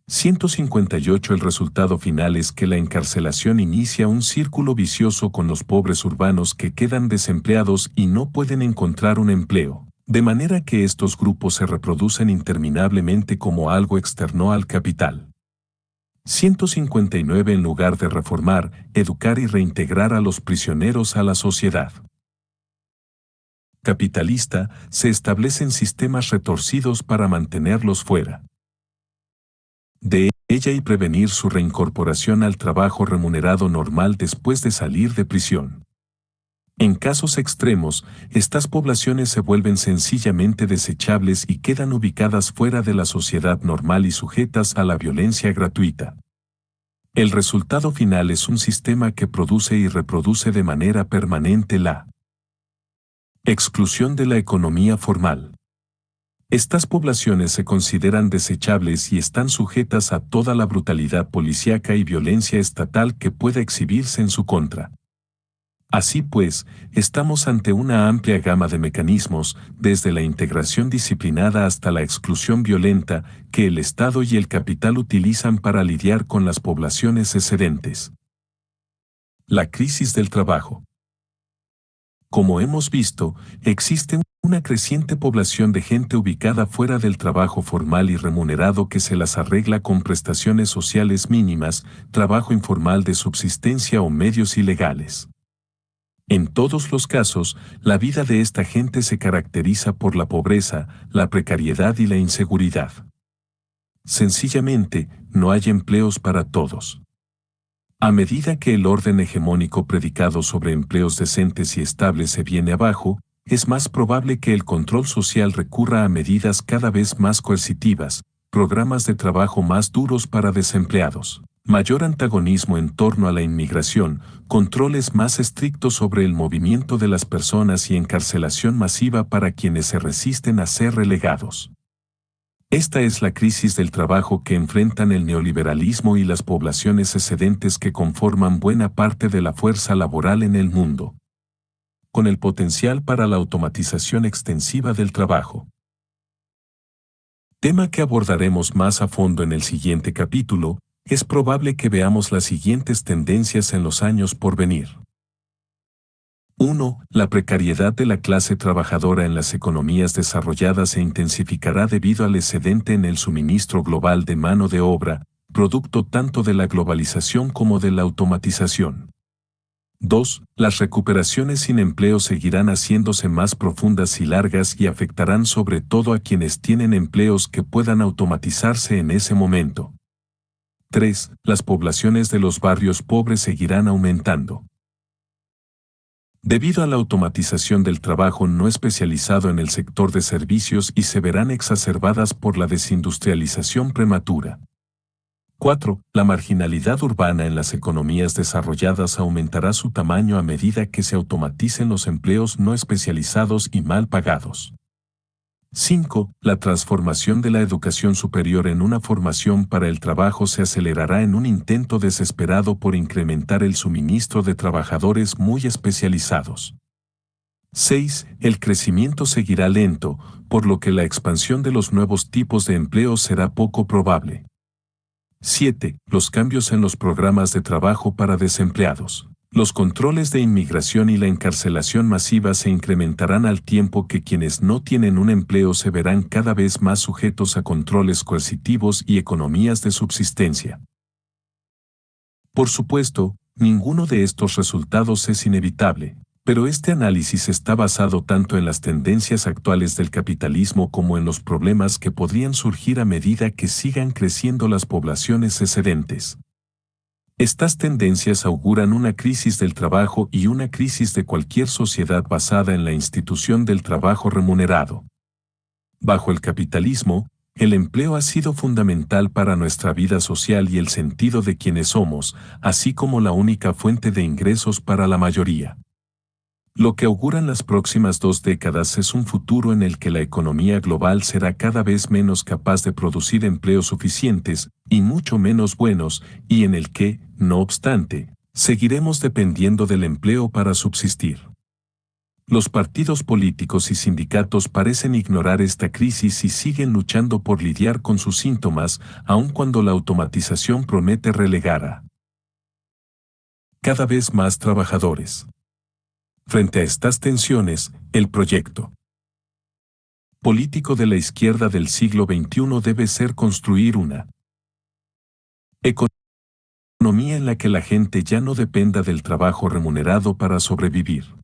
158 El resultado final es que la encarcelación inicia un círculo vicioso con los pobres urbanos que quedan desempleados y no pueden encontrar un empleo, de manera que estos grupos se reproducen interminablemente como algo externo al capital. 159 En lugar de reformar, educar y reintegrar a los prisioneros a la sociedad capitalista, se establecen sistemas retorcidos para mantenerlos fuera de ella y prevenir su reincorporación al trabajo remunerado normal después de salir de prisión. En casos extremos, estas poblaciones se vuelven sencillamente desechables y quedan ubicadas fuera de la sociedad normal y sujetas a la violencia gratuita. El resultado final es un sistema que produce y reproduce de manera permanente la exclusión de la economía formal. Estas poblaciones se consideran desechables y están sujetas a toda la brutalidad policíaca y violencia estatal que pueda exhibirse en su contra. Así pues, estamos ante una amplia gama de mecanismos, desde la integración disciplinada hasta la exclusión violenta, que el Estado y el capital utilizan para lidiar con las poblaciones excedentes. La crisis del trabajo. Como hemos visto, existe una creciente población de gente ubicada fuera del trabajo formal y remunerado que se las arregla con prestaciones sociales mínimas, trabajo informal de subsistencia o medios ilegales. En todos los casos, la vida de esta gente se caracteriza por la pobreza, la precariedad y la inseguridad. Sencillamente, no hay empleos para todos. A medida que el orden hegemónico predicado sobre empleos decentes y estables se viene abajo, es más probable que el control social recurra a medidas cada vez más coercitivas, programas de trabajo más duros para desempleados, mayor antagonismo en torno a la inmigración, controles más estrictos sobre el movimiento de las personas y encarcelación masiva para quienes se resisten a ser relegados. Esta es la crisis del trabajo que enfrentan el neoliberalismo y las poblaciones excedentes que conforman buena parte de la fuerza laboral en el mundo, con el potencial para la automatización extensiva del trabajo. Tema que abordaremos más a fondo en el siguiente capítulo. Es probable que veamos las siguientes tendencias en los años por venir. 1. La precariedad de la clase trabajadora en las economías desarrolladas se intensificará debido al excedente en el suministro global de mano de obra, producto tanto de la globalización como de la automatización. 2. Las recuperaciones sin empleo seguirán haciéndose más profundas y largas y afectarán sobre todo a quienes tienen empleos que puedan automatizarse en ese momento. 3. Las poblaciones de los barrios pobres seguirán aumentando. debido a la automatización del trabajo no especializado en el sector de servicios y se verán exacerbadas por la desindustrialización prematura. 4. La marginalidad urbana en las economías desarrolladas aumentará su tamaño a medida que se automaticen los empleos no especializados y mal pagados. 5. La transformación de la educación superior en una formación para el trabajo se acelerará en un intento desesperado por incrementar el suministro de trabajadores muy especializados. 6. El crecimiento seguirá lento, por lo que la expansión de los nuevos tipos de empleo será poco probable. 7. Los cambios en los programas de trabajo para desempleados. Los controles de inmigración y la encarcelación masiva se incrementarán al tiempo que quienes no tienen un empleo se verán cada vez más sujetos a controles coercitivos y economías de subsistencia. Por supuesto, ninguno de estos resultados es inevitable, pero este análisis está basado tanto en las tendencias actuales del capitalismo como en los problemas que podrían surgir a medida que sigan creciendo las poblaciones excedentes. Estas tendencias auguran una crisis del trabajo y una crisis de cualquier sociedad basada en la institución del trabajo remunerado. Bajo el capitalismo, el empleo ha sido fundamental para nuestra vida social y el sentido de quienes somos, así como la única fuente de ingresos para la mayoría. Lo que auguran las próximas 2 décadas es un futuro en el que la economía global será cada vez menos capaz de producir empleos suficientes, y mucho menos buenos, y en el que, no obstante, seguiremos dependiendo del empleo para subsistir. Los partidos políticos y sindicatos parecen ignorar esta crisis y siguen luchando por lidiar con sus síntomas, aun cuando la automatización promete relegar a cada vez más trabajadores. Frente a estas tensiones, el proyecto político de la izquierda del siglo XXI debe ser construir una economía en la que la gente ya no dependa del trabajo remunerado para sobrevivir.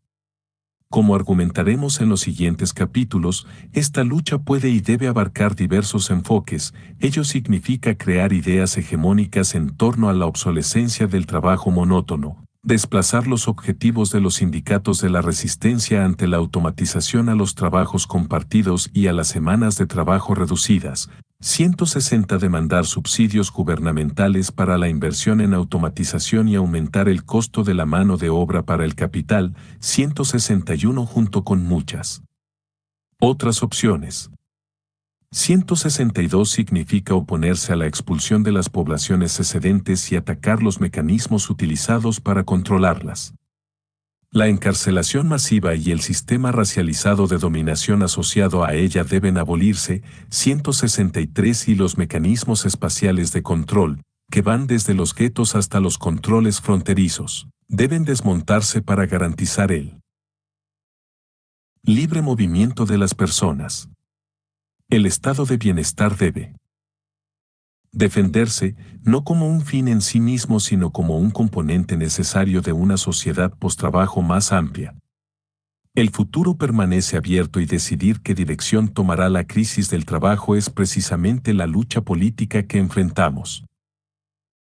Como argumentaremos en los siguientes capítulos, esta lucha puede y debe abarcar diversos enfoques. Ello significa crear ideas hegemónicas en torno a la obsolescencia del trabajo monótono, desplazar los objetivos de los sindicatos de la resistencia ante la automatización a los trabajos compartidos y a las semanas de trabajo reducidas. 160 demandar subsidios gubernamentales para la inversión en automatización y aumentar el costo de la mano de obra para el capital. 161 junto con muchas otras opciones. 162 significa oponerse a la expulsión de las poblaciones excedentes y atacar los mecanismos utilizados para controlarlas. La encarcelación masiva y el sistema racializado de dominación asociado a ella deben abolirse. 163 y los mecanismos espaciales de control, que van desde los guetos hasta los controles fronterizos, deben desmontarse para garantizar el libre movimiento de las personas. El estado de bienestar debe defenderse, no como un fin en sí mismo sino como un componente necesario de una sociedad post-trabajo más amplia. El futuro permanece abierto y decidir qué dirección tomará la crisis del trabajo es precisamente la lucha política que enfrentamos.